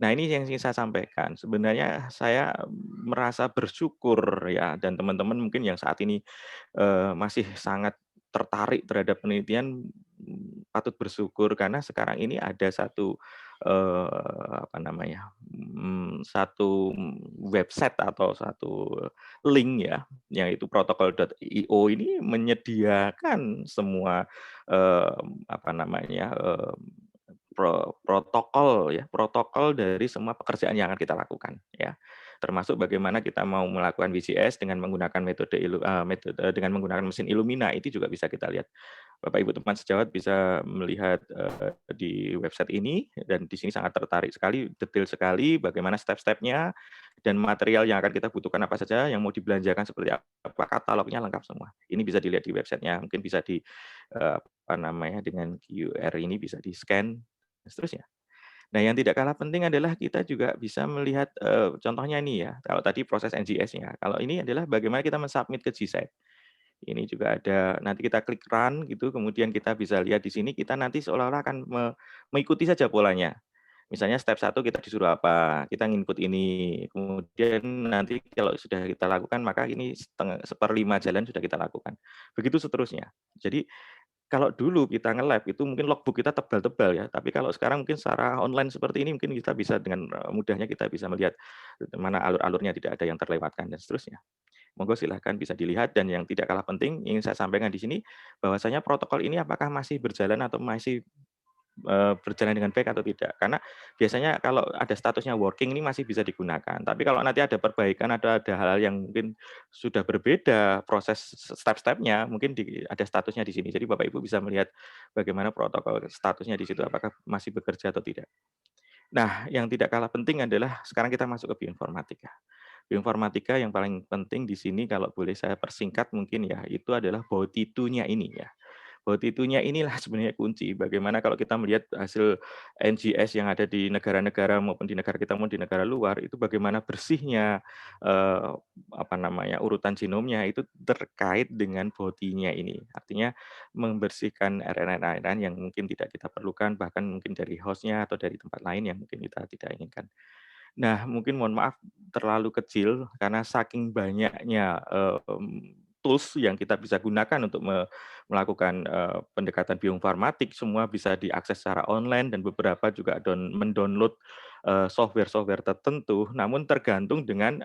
Nah, ini yang ingin saya sampaikan. Sebenarnya saya merasa bersyukur ya, dan teman-teman mungkin yang saat ini, masih sangat tertarik terhadap penelitian, patut bersyukur karena sekarang ini ada satu, apa namanya, satu website atau satu link ya, yaitu protokol.io ini menyediakan semua, apa namanya, protokol dari semua pekerjaan yang akan kita lakukan ya. Termasuk bagaimana kita mau melakukan WCS dengan menggunakan dengan menggunakan mesin Illumina, itu juga bisa kita lihat. Bapak Ibu teman sejawat bisa melihat, di website ini, dan di sini sangat tertarik sekali, detail sekali bagaimana step-stepnya dan material yang akan kita butuhkan apa saja, yang mau dibelanjakan seperti apa, katalognya lengkap semua. Ini bisa dilihat di websitenya, mungkin bisa apa namanya, dengan QR ini bisa di-scan dan seterusnya. Nah, yang tidak kalah penting adalah kita juga bisa melihat, contohnya ini ya, kalau tadi proses NGS-nya, kalau ini adalah bagaimana kita men-submit ke GSID. Ini juga ada, nanti kita klik run gitu, kemudian kita bisa lihat di sini, kita nanti seolah-olah akan mengikuti saja polanya. Misalnya step 1 kita disuruh apa, kita nginput ini, kemudian nanti kalau sudah kita lakukan, maka ini 1/5 jalan sudah kita lakukan. Begitu seterusnya. Jadi kalau dulu kita nge-lab itu mungkin logbook kita tebal-tebal ya, tapi kalau sekarang mungkin secara online seperti ini mungkin kita bisa dengan mudahnya kita bisa melihat mana alur-alurnya tidak ada yang terlewatkan dan seterusnya. Monggo silahkan bisa dilihat, dan yang tidak kalah penting ingin saya sampaikan di sini bahwasanya protokol ini apakah masih berjalan atau masih berjalan dengan baik atau tidak. Karena biasanya kalau ada statusnya working ini masih bisa digunakan. Tapi kalau nanti ada perbaikan, ada hal-hal yang mungkin sudah berbeda proses step-stepnya, mungkin ada statusnya di sini. Jadi Bapak Ibu bisa melihat bagaimana protokol statusnya di situ, apakah masih bekerja atau tidak. Nah, yang tidak kalah penting adalah sekarang kita masuk ke bioinformatika. Bioinformatika yang paling penting di sini kalau boleh saya persingkat mungkin ya, itu adalah bautitunya ini ya. Bautitunya inilah sebenarnya kunci. Bagaimana kalau kita melihat hasil NGS yang ada di negara-negara maupun di negara kita maupun di negara luar, itu bagaimana bersihnya, apa namanya, urutan genomnya itu terkait dengan bautinya ini. Artinya membersihkan RNA-RNA yang mungkin tidak kita perlukan, bahkan mungkin dari host-nya atau dari tempat lain yang mungkin kita tidak inginkan. Nah, mungkin mohon maaf terlalu kecil karena saking banyaknya, tools yang kita bisa gunakan untuk melakukan, pendekatan bioinformatik, semua bisa diakses secara online dan beberapa juga mendownload, software-software tertentu, namun tergantung dengan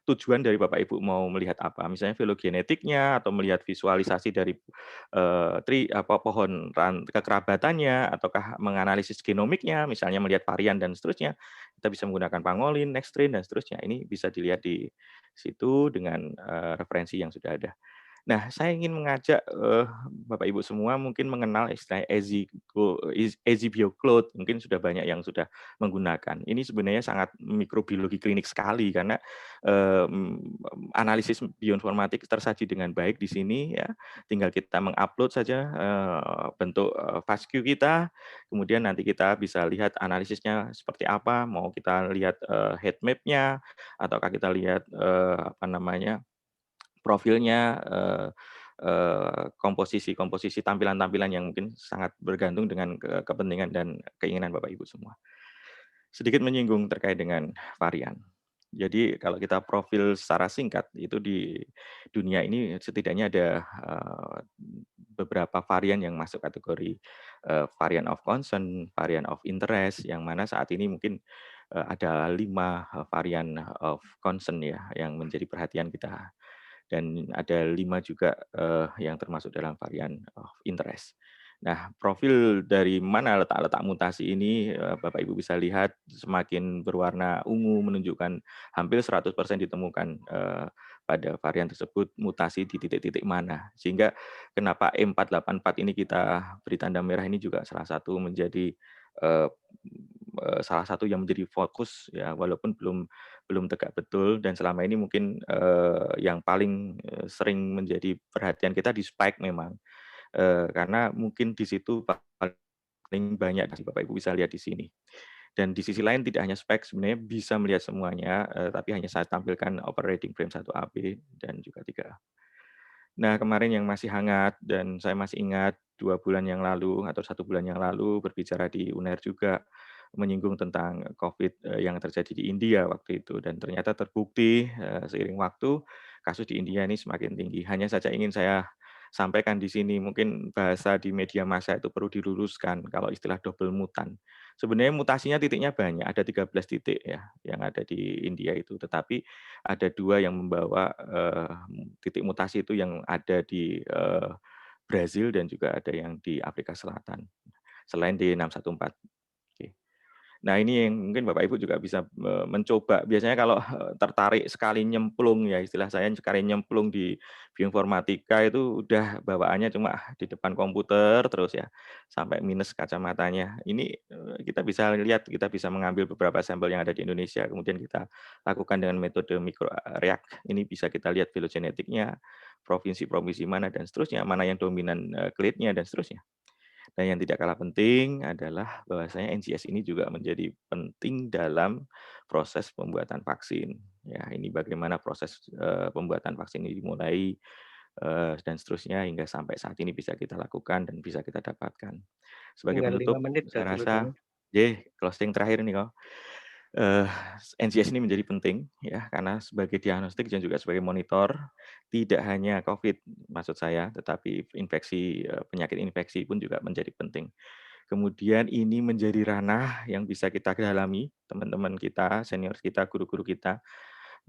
tujuan dari Bapak Ibu mau melihat apa. Misalnya filogenetiknya atau melihat visualisasi dari pohon kekerabatannya, ataukah menganalisis genomiknya, misalnya melihat varian dan seterusnya. Kita bisa menggunakan pangolin, nextstrain dan seterusnya. Ini bisa dilihat di situ dengan referensi yang sudah ada. Nah, saya ingin mengajak, Bapak Ibu semua mungkin mengenal istilah EasyBioCloud, mungkin sudah banyak yang sudah menggunakan. Ini sebenarnya sangat mikrobiologi klinik sekali karena, analisis bioinformatik tersaji dengan baik di sini ya, tinggal kita mengupload saja, bentuk, FASTQ kita, kemudian nanti kita bisa lihat analisisnya seperti apa, mau kita lihat, heat map-nya, ataukah kita lihat, profilnya, komposisi tampilan-tampilan yang mungkin sangat bergantung dengan kepentingan dan keinginan Bapak Ibu semua. Sedikit menyinggung terkait dengan varian. Jadi kalau kita profil secara singkat, itu di dunia ini setidaknya ada, beberapa varian yang masuk kategori, varian of concern, varian of interest, yang mana saat ini mungkin, ada 5 varian of concern ya, yang menjadi perhatian kita. Dan ada 5 juga, yang termasuk dalam varian of interest. Nah, profil dari mana letak-letak mutasi ini, Bapak Ibu bisa lihat semakin berwarna ungu menunjukkan hampir 100% ditemukan, pada varian tersebut mutasi di titik-titik mana. Sehingga kenapa E484 ini kita beri tanda merah ini juga salah satu menjadi, eee salah satu yang menjadi fokus ya, walaupun belum tegak betul dan selama ini mungkin, yang paling, sering menjadi perhatian kita di spike memang. Karena mungkin di situ paling banyak Bapak Ibu bisa lihat di sini. Dan di sisi lain tidak hanya spike sebenarnya bisa melihat semuanya, tapi hanya saya tampilkan operating frame 1AB dan juga 3A. Nah, kemarin yang masih hangat dan saya masih ingat 2 bulan yang lalu atau 1 bulan yang lalu berbicara di UNER juga, menyinggung tentang COVID, yang terjadi di India waktu itu dan ternyata terbukti, seiring waktu kasus di India ini semakin tinggi. Hanya saja ingin saya sampaikan di sini, mungkin bahasa di media massa itu perlu diluruskan kalau istilah double mutan. Sebenarnya mutasinya titiknya banyak, ada 13 titik ya yang ada di India itu, tetapi ada 2 yang membawa, titik mutasi itu yang ada di, Brazil dan juga ada yang di Afrika Selatan, selain D614. Oke. Nah, ini yang mungkin Bapak Ibu juga bisa, mencoba. Biasanya kalau, tertarik sekali nyemplung ya, istilah saya sekali nyemplung di bioinformatika itu udah bawaannya cuma di depan komputer terus ya, sampai minus kacamatanya. Ini, kita bisa lihat, kita bisa mengambil beberapa sampel yang ada di Indonesia, kemudian kita lakukan dengan metode React. Ini bisa kita lihat filogenetiknya, provinsi-provinsi mana dan seterusnya, mana yang dominan, clade-nya dan seterusnya. Dan yang tidak kalah penting adalah bahwasanya NGS ini juga menjadi penting dalam proses pembuatan vaksin. Ya, ini bagaimana proses, pembuatan vaksin ini dimulai, dan seterusnya hingga sampai saat ini bisa kita lakukan dan bisa kita dapatkan. Sebagai Tinggal 5 penutup, menit saya berarti rasa Bang. closing terakhir nih kok. Eee, NGS ini menjadi penting ya, karena sebagai diagnostik dan juga sebagai monitor, tidak hanya COVID maksud saya, tetapi infeksi, penyakit infeksi pun juga menjadi penting. Kemudian ini menjadi ranah yang bisa kita dalami, teman-teman kita, senior kita, guru-guru kita,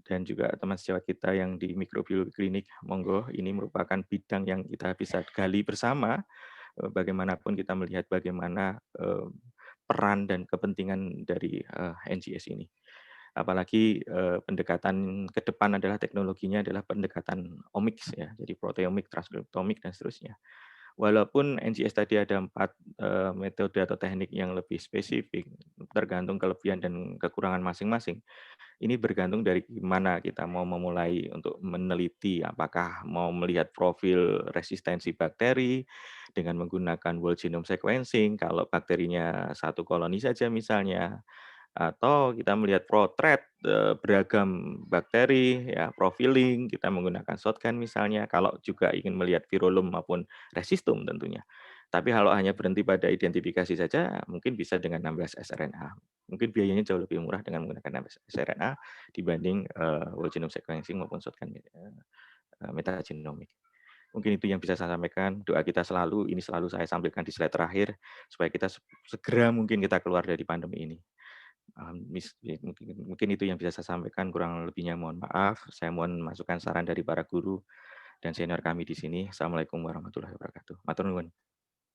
dan juga teman sejawat kita yang di mikrobiologi klinik, monggo ini merupakan bidang yang kita bisa gali bersama, bagaimanapun kita melihat bagaimana, peran dan kepentingan dari, NGS ini. Apalagi, pendekatan ke depan adalah teknologinya adalah pendekatan omics ya, jadi proteomik, transkriptomik, dan seterusnya. Walaupun NGS tadi ada 4, metode atau teknik yang lebih spesifik, tergantung kelebihan dan kekurangan masing-masing. Ini bergantung dari gimana kita mau memulai untuk meneliti, apakah mau melihat profil resistensi bakteri dengan menggunakan whole genome sequencing, kalau bakterinya satu koloni saja misalnya, atau kita melihat potret, beragam bakteri, ya profiling, kita menggunakan shotgun misalnya, kalau juga ingin melihat virolum maupun resistum tentunya. Tapi kalau hanya berhenti pada identifikasi saja, mungkin bisa dengan 16 sRNA. Mungkin biayanya jauh lebih murah dengan menggunakan 16 sRNA dibanding, whole genome sequencing maupun shotgun, metagenomic. Mungkin itu yang bisa saya sampaikan, doa kita selalu, ini selalu saya sampaikan di slide terakhir, supaya kita segera mungkin kita keluar dari pandemi ini. Mungkin itu yang bisa saya sampaikan, kurang lebihnya mohon maaf. Saya mohon masukan saran dari para guru dan senior kami di sini. Assalamualaikum warahmatullahi wabarakatuh. Matur nuwun.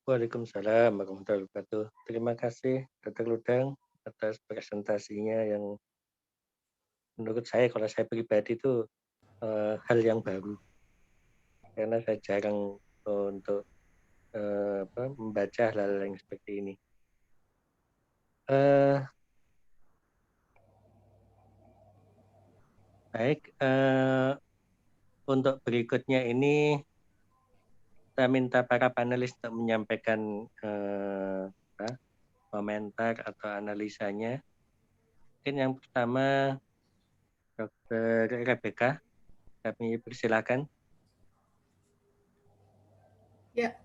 Waalaikumsalam warahmatullahi wabarakatuh. Terima kasih Dr. Ludang atas presentasinya yang menurut saya, kalau saya pribadi itu hal yang baru. Karena saya jarang untuk membaca hal-hal yang seperti ini. Baik, untuk berikutnya ini saya minta para panelis untuk menyampaikan komentar atau analisanya. Mungkin yang pertama Dr. Rebecca, kami persilakan. Ya,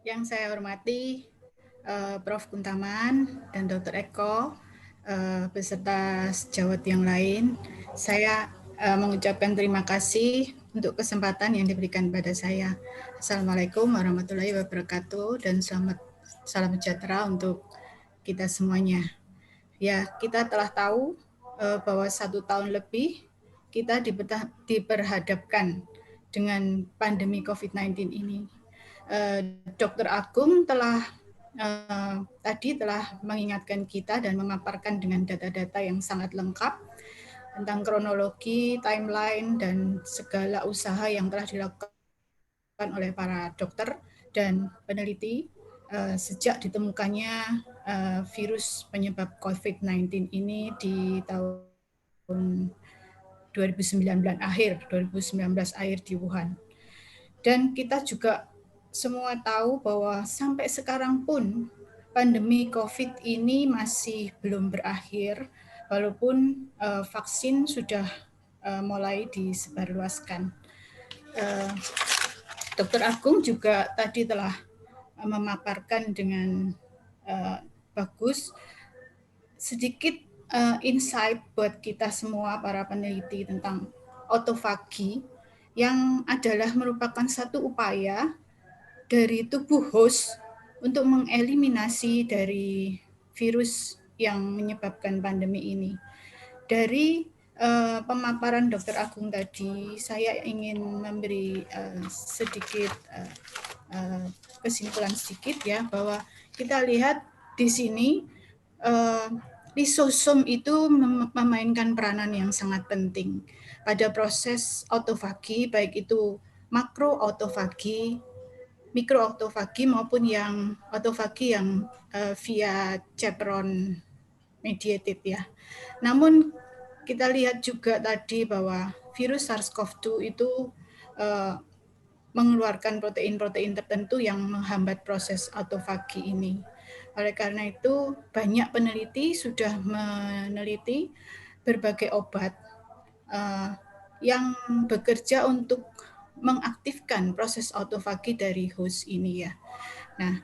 yang saya hormati Prof. Kuntaman dan Dr. Eko beserta sejawat yang lain, saya mengucapkan terima kasih untuk kesempatan yang diberikan pada saya. Assalamualaikum warahmatullahi wabarakatuh dan salam sejahtera untuk kita semuanya. Ya, kita telah tahu bahwa 1 tahun lebih kita diperhadapkan dengan pandemi COVID-19 ini. Dr. Agung tadi telah mengingatkan kita dan memaparkan dengan data-data yang sangat lengkap tentang kronologi, timeline, dan segala usaha yang telah dilakukan oleh para dokter dan peneliti sejak ditemukannya virus penyebab COVID-19 ini di tahun 2019 akhir di Wuhan. Dan kita juga semua tahu bahwa sampai sekarang pun pandemi COVID ini masih belum berakhir, walaupun vaksin sudah mulai disebarluaskan. Dr. Agung juga tadi telah memaparkan dengan bagus sedikit insight buat kita semua para peneliti tentang autofagi yang adalah merupakan satu upaya dari tubuh host untuk mengeliminasi dari virus yang menyebabkan pandemi ini. Dari pemaparan Dr. Agung tadi, saya ingin memberi sedikit kesimpulan sedikit ya, bahwa kita lihat di sini lisosom itu memainkan peranan yang sangat penting pada proses autofagi, baik itu makroautofagi, mikroautofagi maupun yang autofagi yang via chaperone mediated ya. Namun kita lihat juga tadi bahwa virus SARS-CoV-2 itu mengeluarkan protein-protein tertentu yang menghambat proses autofagi ini. Oleh karena itu, banyak peneliti sudah meneliti berbagai obat yang bekerja untuk mengaktifkan proses autofagi dari host ini ya. Nah,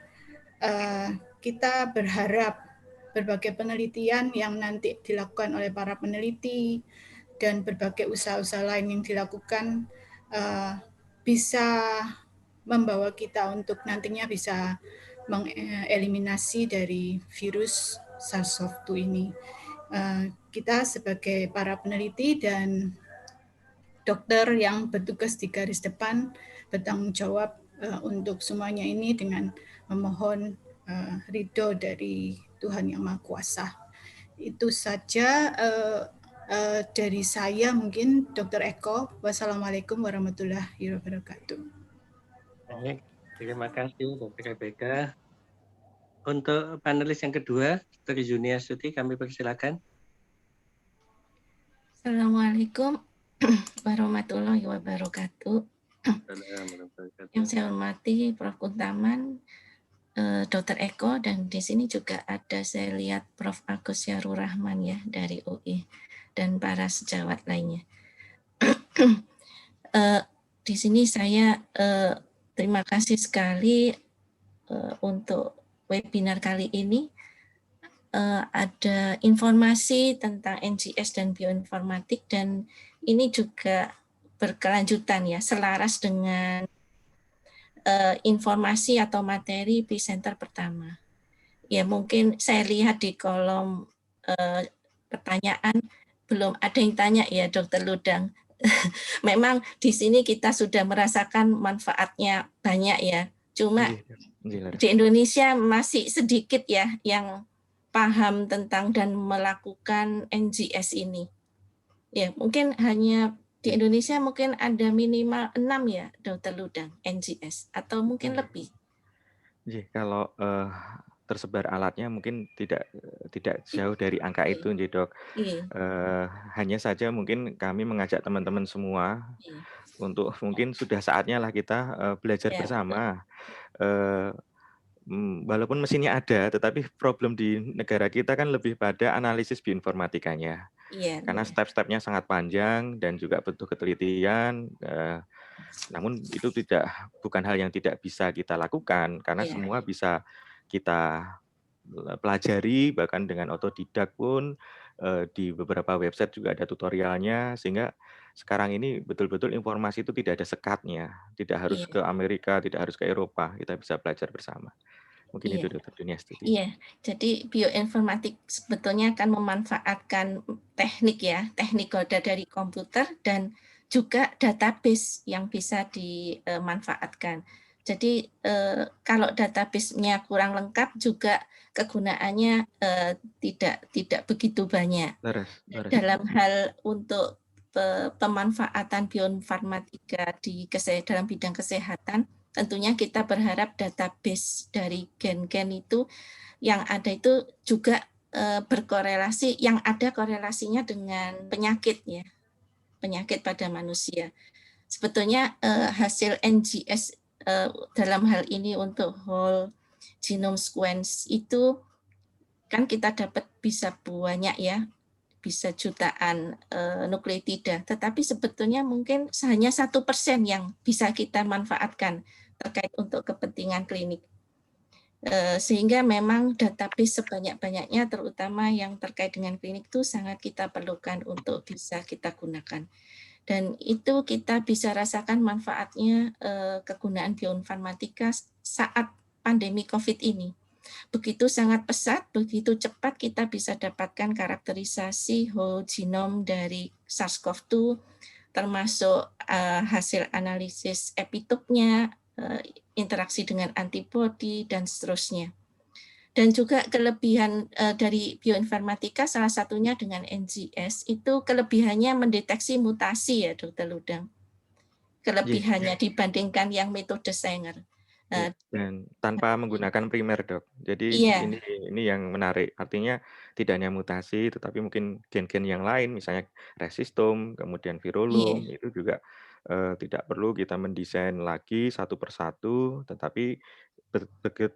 kita berharap berbagai penelitian yang nanti dilakukan oleh para peneliti dan berbagai usaha-usaha lain yang dilakukan bisa membawa kita untuk nantinya bisa mengeliminasi dari virus SARS-CoV-2 ini. Kita sebagai para peneliti dan dokter yang bertugas di garis depan bertanggung jawab untuk semuanya ini dengan memohon ridho dari Tuhan Yang Maha Kuasa. Itu saja dari saya, mungkin Dr. Eko. Wassalamualaikum warahmatullahi wabarakatuh. Baik, terima kasih Dr. Rebecca. Untuk panelis yang kedua, Dr. Yuniastuti, kami persilakan. Assalamualaikum warahmatullahi wabarakatuh. Yang saya hormati Prof. Kuntaman, Dr. Eko, dan di sini juga ada saya lihat Prof. Agus Yarur Rahman ya dari UI dan para sejawat lainnya. Di sini saya terima kasih sekali untuk webinar kali ini. Ada informasi tentang NGS dan bioinformatik, dan ini juga berkelanjutan ya, selaras dengan informasi atau materi presenter pertama. Ya, mungkin saya lihat di kolom pertanyaan belum ada yang tanya ya, Dr. Ludang. Memang di sini kita sudah merasakan manfaatnya banyak ya. Cuma di Indonesia masih sedikit ya yang paham tentang dan melakukan NGS ini. Ya, mungkin hanya di Indonesia mungkin ada minimal 6 ya, Dr. Ludang, NGS atau mungkin lebih. Kalau tersebar alatnya mungkin tidak jauh dari angka itu, Dok. Hanya saja mungkin kami mengajak teman-teman semua untuk mungkin sudah saatnya lah kita belajar bersama. Walaupun mesinnya ada, tetapi problem di negara kita kan lebih pada analisis bioinformatikanya. Karena step-stepnya sangat panjang dan juga butuh ketelitian. Namun itu bukan hal yang tidak bisa kita lakukan karena semua bisa kita pelajari, bahkan dengan otodidak pun di beberapa website juga ada tutorialnya, sehingga sekarang ini betul-betul informasi itu tidak ada sekatnya, tidak harus ke Amerika, tidak harus ke Eropa, kita bisa belajar bersama. Mungkin itu Dr. Dunia Stuti. Iya, jadi bioinformatik sebetulnya akan memanfaatkan teknik koda dari komputer dan juga database yang bisa dimanfaatkan. Jadi kalau database-nya kurang lengkap juga kegunaannya tidak begitu banyak. Dalam hal untuk pemanfaatan bioinformatika dalam bidang kesehatan, tentunya kita berharap database dari gen-gen itu yang ada itu juga berkorelasi, yang ada korelasinya dengan penyakit ya, penyakit pada manusia. Sebetulnya hasil NGS dalam hal ini untuk whole genome sequence itu kan kita dapat bisa banyak ya, bisa jutaan nukleotida, tetapi sebetulnya mungkin hanya 1% yang bisa kita manfaatkan terkait untuk kepentingan klinik. Sehingga memang database sebanyak-banyaknya, terutama yang terkait dengan klinik itu sangat kita perlukan untuk bisa kita gunakan. Dan itu kita bisa rasakan manfaatnya kegunaan bioinformatika saat pandemi COVID ini. Begitu sangat pesat, begitu cepat kita bisa dapatkan karakterisasi whole genome dari SARS-CoV-2, termasuk hasil analisis epitopnya, interaksi dengan antibodi, dan seterusnya. Dan juga kelebihan dari bioinformatika, salah satunya dengan NGS, itu kelebihannya mendeteksi mutasi ya, Dr. Ludang. Kelebihannya dibandingkan yang metode Sanger. Dan tanpa menggunakan primer, Dok. Jadi ini yang menarik. Artinya tidak hanya mutasi, tetapi mungkin gen-gen yang lain, misalnya resistom, kemudian virolom, itu juga tidak perlu kita mendesain lagi satu persatu, tetapi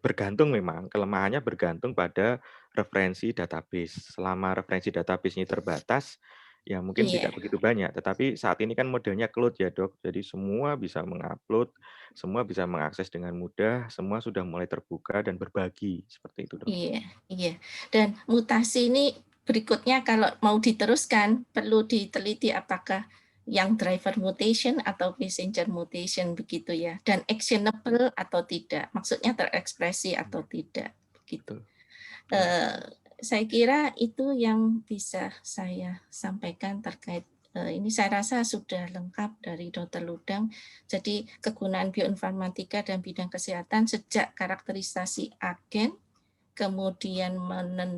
bergantung memang, kelemahannya bergantung pada referensi database. Selama referensi database ini terbatas, ya mungkin tidak begitu banyak. Tetapi saat ini kan modelnya cloud ya, Dok. Jadi semua bisa mengupload, semua bisa mengakses dengan mudah, semua sudah mulai terbuka dan berbagi, seperti itu, Dok. Iya. Dan mutasi ini berikutnya kalau mau diteruskan, perlu diteliti apakah yang driver mutation atau passenger mutation begitu ya, dan actionable atau tidak, maksudnya terekspresi atau tidak begitu. Saya kira itu yang bisa saya sampaikan terkait ini. Saya rasa sudah lengkap dari Dr. Ludang. Jadi kegunaan bioinformatika dan bidang kesehatan sejak karakterisasi agen, kemudian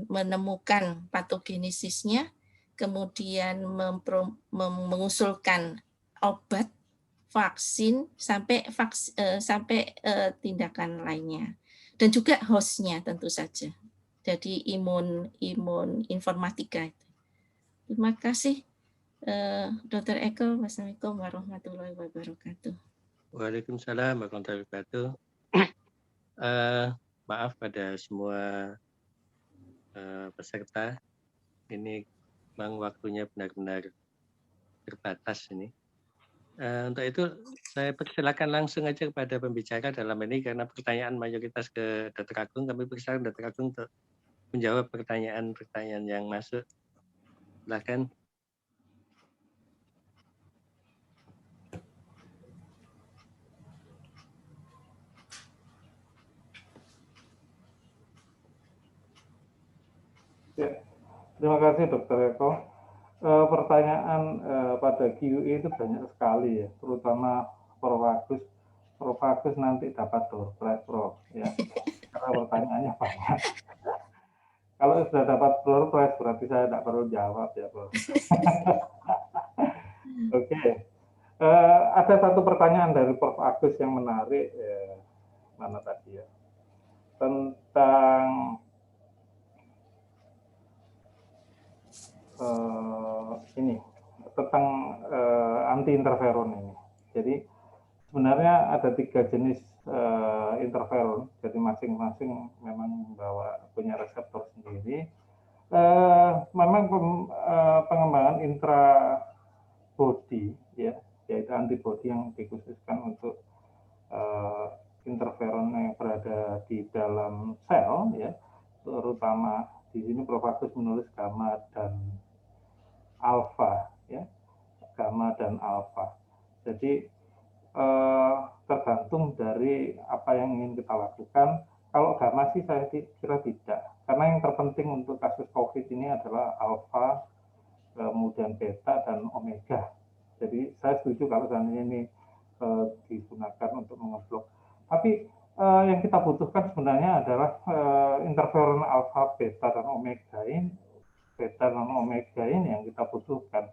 menemukan patogenesisnya, kemudian mengusulkan obat, vaksin, sampai tindakan lainnya. Dan juga hostnya tentu saja. Jadi imun informatika. Terima kasih, Dr. Eko. Wassalamualaikum warahmatullahi wabarakatuh. Waalaikumsalam warahmatullahi wabarakatuh. Maaf pada semua peserta, ini memang waktunya benar-benar terbatas ini. Untuk itu saya persilakan langsung aja kepada pembicara dalam ini, karena pertanyaan mayoritas ke Dr. Agung, kami persilakan Dr. Agung untuk menjawab pertanyaan-pertanyaan yang masuk. Silakan. Ya, terima kasih Dr. Eko. Pertanyaan pada QA itu banyak sekali ya, terutama Prof. Agus. Prof. Agus nanti dapat door prize, Prof. Ya, karena pertanyaannya banyak. Kalau sudah dapat door prize berarti saya tidak perlu jawab ya, Prof. Oke. Ada satu pertanyaan dari Prof. Agus yang menarik, mana tadi ya, tentang ini, tentang anti interferon ini. Jadi sebenarnya ada 3 jenis interferon, jadi masing-masing memang punya reseptor sendiri. Memang pengembangan intrabody ya, yaitu antibodi yang dikhususkan untuk interferon yang berada di dalam sel ya, terutama di sini Prof. Agus menulis gamma dan alfa ya, gamma dan alfa. Jadi tergantung dari apa yang ingin kita lakukan. Kalau gamma sih saya kira tidak, karena yang terpenting untuk kasus COVID ini adalah alfa, kemudian beta dan omega. Jadi saya setuju kalau seandainya ini digunakan untuk mengeblok. Tapi yang kita butuhkan sebenarnya adalah interferon alfa, beta dan omega ini, yang kita butuhkan.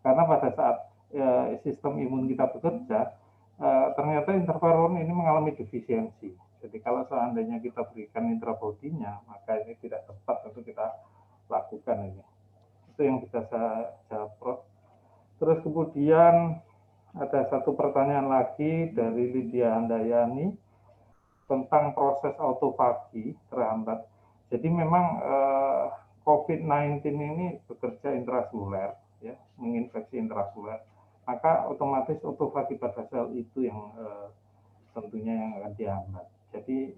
Karena pada saat sistem imun kita bekerja, ternyata interferon ini mengalami defisiensi. Jadi kalau seandainya kita berikan intrabodinya, maka ini tidak tepat untuk kita lakukan ini. Itu yang bisa saya jawab, Prof. Terus kemudian ada satu pertanyaan lagi dari Lydia Handayani tentang proses autofagi terhambat. Jadi memang COVID-19 ini bekerja intraseluler, ya, menginfeksi intraseluler. Maka otomatis autofagi pada sel itu yang tentunya yang akan dihambat. Jadi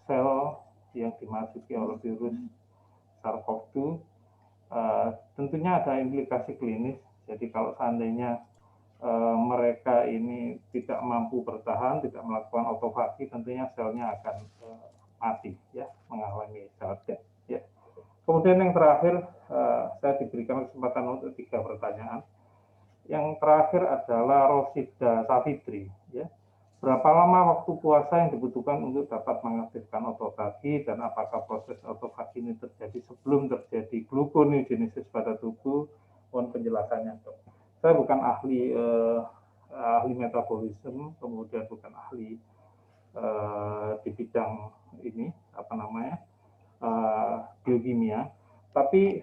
sel yang dimasuki oleh virus SARS-CoV-2 tentunya ada implikasi klinis. Jadi kalau seandainya mereka ini tidak mampu bertahan, tidak melakukan autofagi, tentunya selnya akan mati, ya, mengalami sel death. Ya. Kemudian yang terakhir, saya diberikan kesempatan untuk 3 pertanyaan. Yang terakhir adalah Rosida Safitri, ya. Berapa lama waktu puasa yang dibutuhkan untuk dapat mengaktifkan autofagi, dan apakah proses autofagi ini terjadi sebelum terjadi gluconeogenesis pada tubuh? Mohon penjelasannya, Dok. Saya bukan ahli metabolisme, kemudian bukan ahli di bidang ini, biokimia. Tapi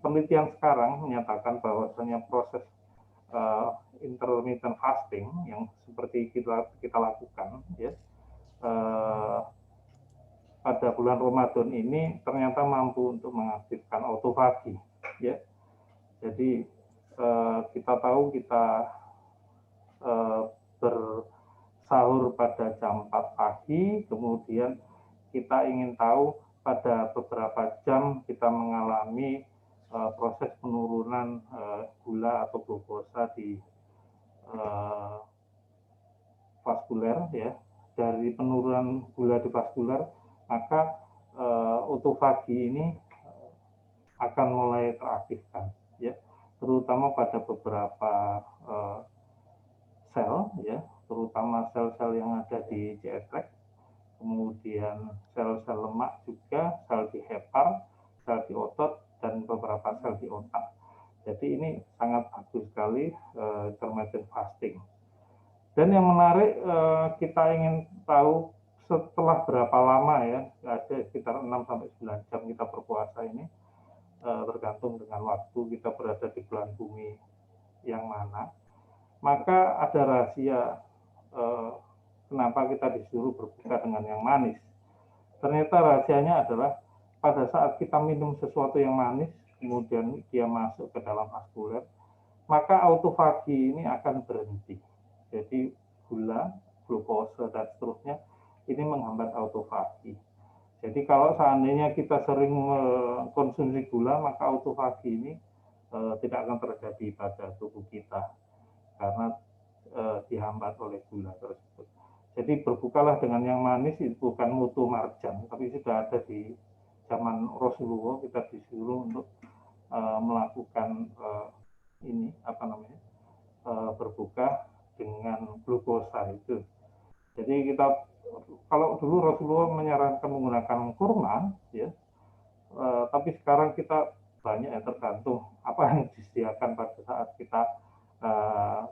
penelitian sekarang menyatakan bahwasanya proses intermittent fasting yang seperti kita lakukan ya pada bulan Ramadan ini ternyata mampu untuk mengaktifkan autofagi ya. Jadi kita tahu kita bersahur pada jam 4 pagi, kemudian kita ingin tahu pada beberapa jam kita mengalami proses penurunan gula atau glukosa di vaskuler ya. Dari penurunan gula di vaskuler, maka autofagi ini akan mulai teraktifkan ya, terutama pada beberapa sel ya, terutama sel-sel yang ada di GI tract, kemudian sel-sel lemak juga, sel di hepar, sel di otot, dan beberapa sel di otak. Jadi ini sangat bagus sekali intermittent fasting. Dan yang menarik kita ingin tahu setelah berapa lama ya, ada sekitar 6-9 jam kita berpuasa ini, tergantung dengan waktu kita berada di belahan bumi yang mana. Maka ada rahasia kenapa kita disuruh berbuka dengan yang manis. Ternyata rahasianya adalah pada saat kita minum sesuatu yang manis, kemudian dia masuk ke dalam vaskuler, maka autofagi ini akan berhenti. Jadi gula, glukosa, dan seterusnya ini menghambat autofagi. Jadi kalau seandainya kita sering mengkonsumsi gula, maka autofagi ini tidak akan terjadi pada tubuh kita karena dihambat oleh gula tersebut. Jadi berbukalah dengan yang manis, itu bukan mutu marjan, tapi sudah ada di zaman Rasulullah kita disuruh untuk melakukan ini apa namanya berbuka dengan glukosa itu. Jadi kita kalau dulu Rasulullah menyarankan menggunakan kurma, ya, tapi sekarang kita banyak ya tergantung apa yang disediakan pada saat kita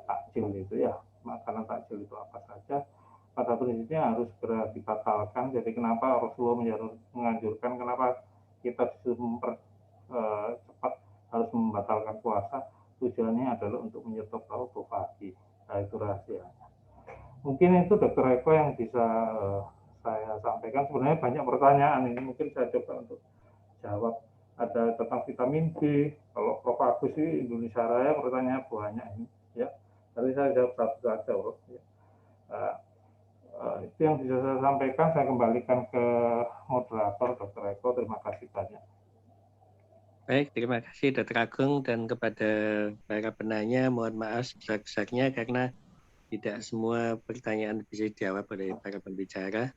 takjil itu ya, makanan takjil itu apa saja. Pada prinsipnya harus segera dibatalkan. Jadi kenapa Rasulullah menganjurkan kenapa kita cepat harus membatalkan puasa? Tujuannya adalah untuk menyetop autofagi. Nah, itu rahasianya. Mungkin itu Dr. Eko yang bisa saya sampaikan. Sebenarnya banyak pertanyaan ini, mungkin saya coba untuk jawab. Ada tentang vitamin B. Kalau Prof. Agus sih Indonesia Raya pertanyaan banyak ini, ya. Tadi saya jawab satu saja, Prof. Ya. Itu yang bisa saya sampaikan. Saya kembalikan ke moderator Dr. Eko. Terima kasih banyak. Baik, terima kasih Dr. Agung, dan kepada para penanya mohon maaf sebesar-besarnya karena tidak semua pertanyaan bisa dijawab oleh para pembicara.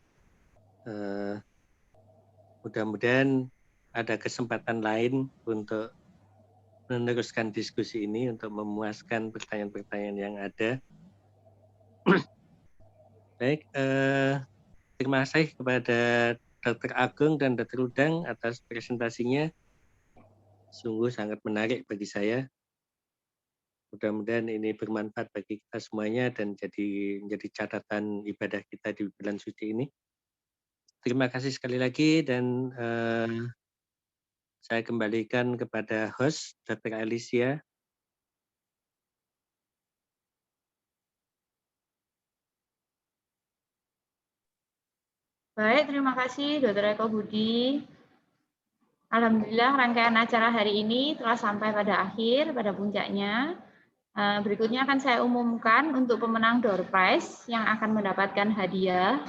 Mudah-mudahan ada kesempatan lain untuk meneruskan diskusi ini untuk memuaskan pertanyaan-pertanyaan yang ada. Baik, terima kasih kepada Dr. Agung dan Dr. Udang atas presentasinya. Sungguh sangat menarik bagi saya. Mudah-mudahan ini bermanfaat bagi kita semuanya dan menjadi catatan ibadah kita di bulan suci ini. Terima kasih sekali lagi, dan saya kembalikan kepada host, Dr. Alicia. Baik, terima kasih Dr. Eko Budi. Alhamdulillah rangkaian acara hari ini telah sampai pada akhir, pada puncaknya. Berikutnya akan saya umumkan untuk pemenang door prize yang akan mendapatkan hadiah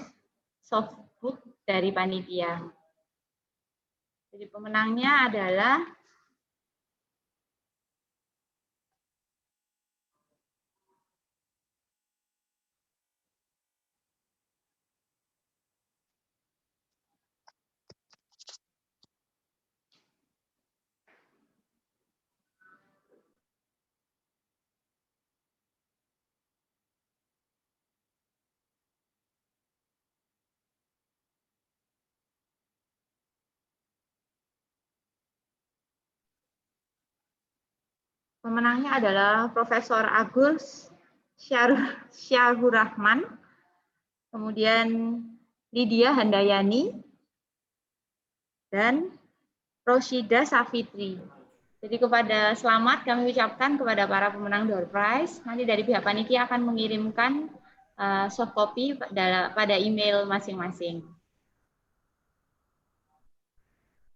softbook dari panitia. Jadi pemenangnya adalah Profesor Agus Syarhur Rahman, kemudian Lydia Handayani, dan Roshida Safitri. Jadi selamat kami ucapkan kepada para pemenang door prize. Nanti dari pihak panitia akan mengirimkan soft copy pada email masing-masing.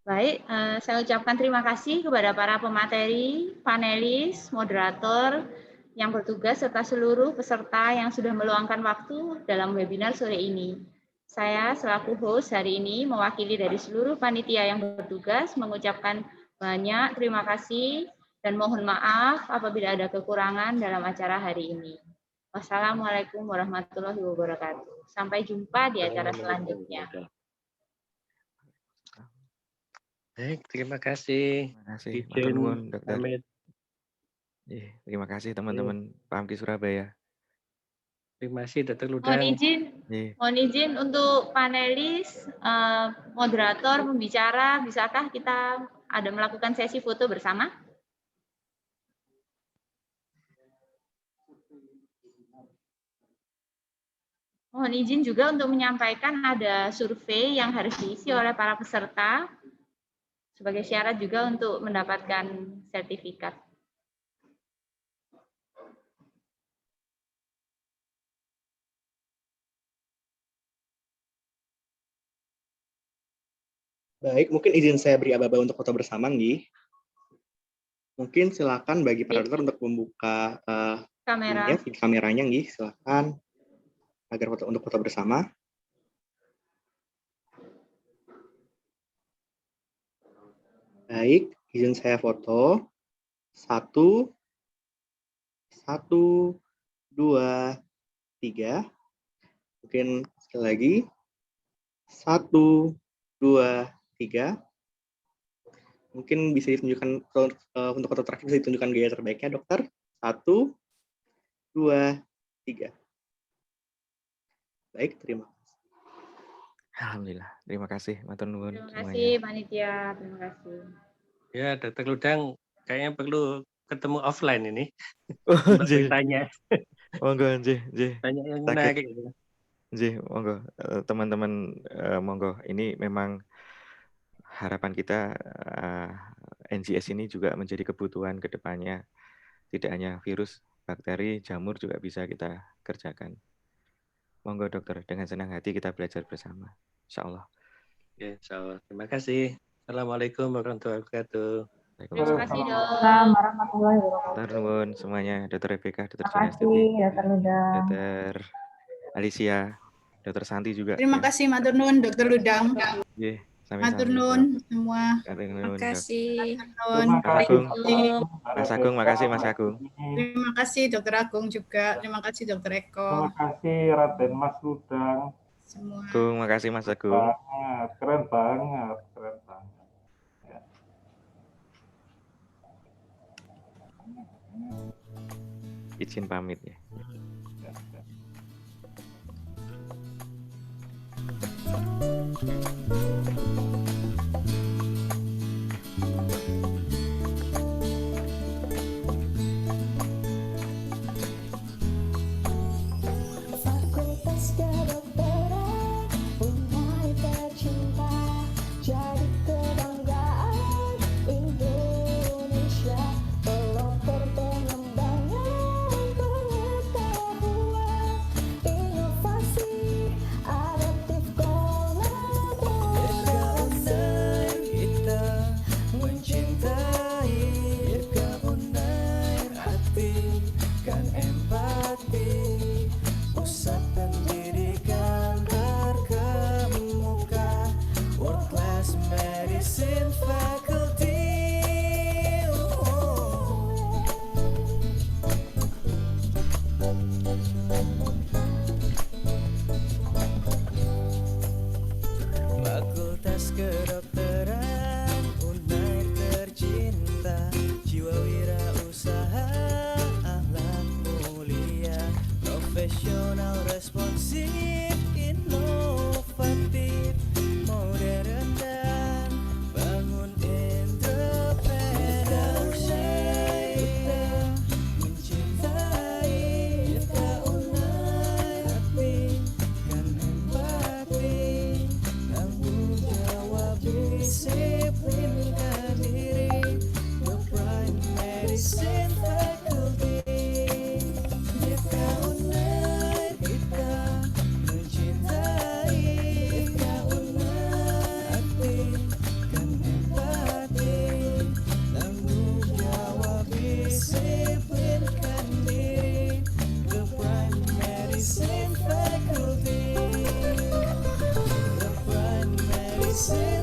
Baik, saya ucapkan terima kasih kepada para pemateri, panelis, moderator yang bertugas, serta seluruh peserta yang sudah meluangkan waktu dalam webinar sore ini. Saya selaku host hari ini mewakili dari seluruh panitia yang bertugas mengucapkan banyak terima kasih dan mohon maaf apabila ada kekurangan dalam acara hari ini. Wassalamualaikum warahmatullahi wabarakatuh. Sampai jumpa di acara selanjutnya. Baik, terima kasih. Terima kasih, Matur nuwun, Dokter. Terima kasih teman-teman PAMKI Surabaya. Terima kasih Dr. Udang. Mohon izin untuk panelis, moderator, pembicara, bisakah kita melakukan sesi foto bersama? Mohon izin juga untuk menyampaikan ada survei yang harus diisi oleh para peserta sebagai syarat juga untuk mendapatkan sertifikat. Baik, mungkin izin saya beri aba-aba untuk foto bersama, nggih. Mungkin silakan bagi para dokter untuk membuka kameranya, nggih. Silakan agar untuk foto bersama. Baik, izin saya foto. 1, 2, 3. Mungkin sekali lagi. 1, 2, 3. Mungkin bisa ditunjukkan untuk foto terakhir bisa ditunjukkan gaya terbaiknya, dokter. 1, 2, 3. Baik, terima kasih. Alhamdulillah. Terima kasih, matur nuwun Terima semuanya. kasih panitia, terima kasih. Ya, Dokter Ludang kayaknya perlu ketemu offline ini Oh, untuk nggih. bertanya. Monggo nggih, nggih. Banyak yang Sakit. menarik. Gitu. Nggih, monggo. Teman-teman, monggo. Ini memang harapan kita NGS ini juga menjadi kebutuhan ke depannya. Tidak hanya virus, bakteri, jamur juga bisa kita kerjakan. Monggo dokter, dengan senang hati kita belajar bersama. Insya Allah. Ya, insya Allah. Terima kasih. Assalamualaikum warahmatullahi wabarakatuh. Terima kasih dok. Assalamualaikum warahmatullahi wabarakatuh. Dokter Nuwun semuanya, Dokter Rebecca, Dokter Terima kasih, Dokter Ludang. Dokter Alicia, Dokter Santi juga. Terima kasih Matur Nuwun Dokter Ludang. Nggih, Matur sami-sami. Nuwun semua. Terima kasih. Terima Mas Agung, kasih. makasih Mas Agung. Terima kasih Dokter Agung juga. Terima kasih Dokter Eko. Terima kasih Raden Mas Ludang. Semua. Agung, makasih Mas Agung. Keren banget, keren banget. Ya. Izin pamit ya. Fakultas Kedokteran Unhai tercinta, jadi kebanggaan Indonesia, pelopor pengembangan pengetahuan, inovasi, adaptif kolaborasi. Kita mencintai Unair, hati kan empati, pusat pendidikan terkemuka, world class medicine faculty. Fakultas Kedokteran Unair tercinta, jiwa wirausaha, akhlak mulia, profesional, responsif, inovatif, modern dan bangun entrepreneurship. Kita mencintai Unair, hati kan empati, tanggung jawab, disiplinkan diri, the prime medicine faculty. Kita Unair, kita mencintai Unair, hati kan empati, tanggung jawab, disiplinkan diri, the prime medicine faculty, the prime medicine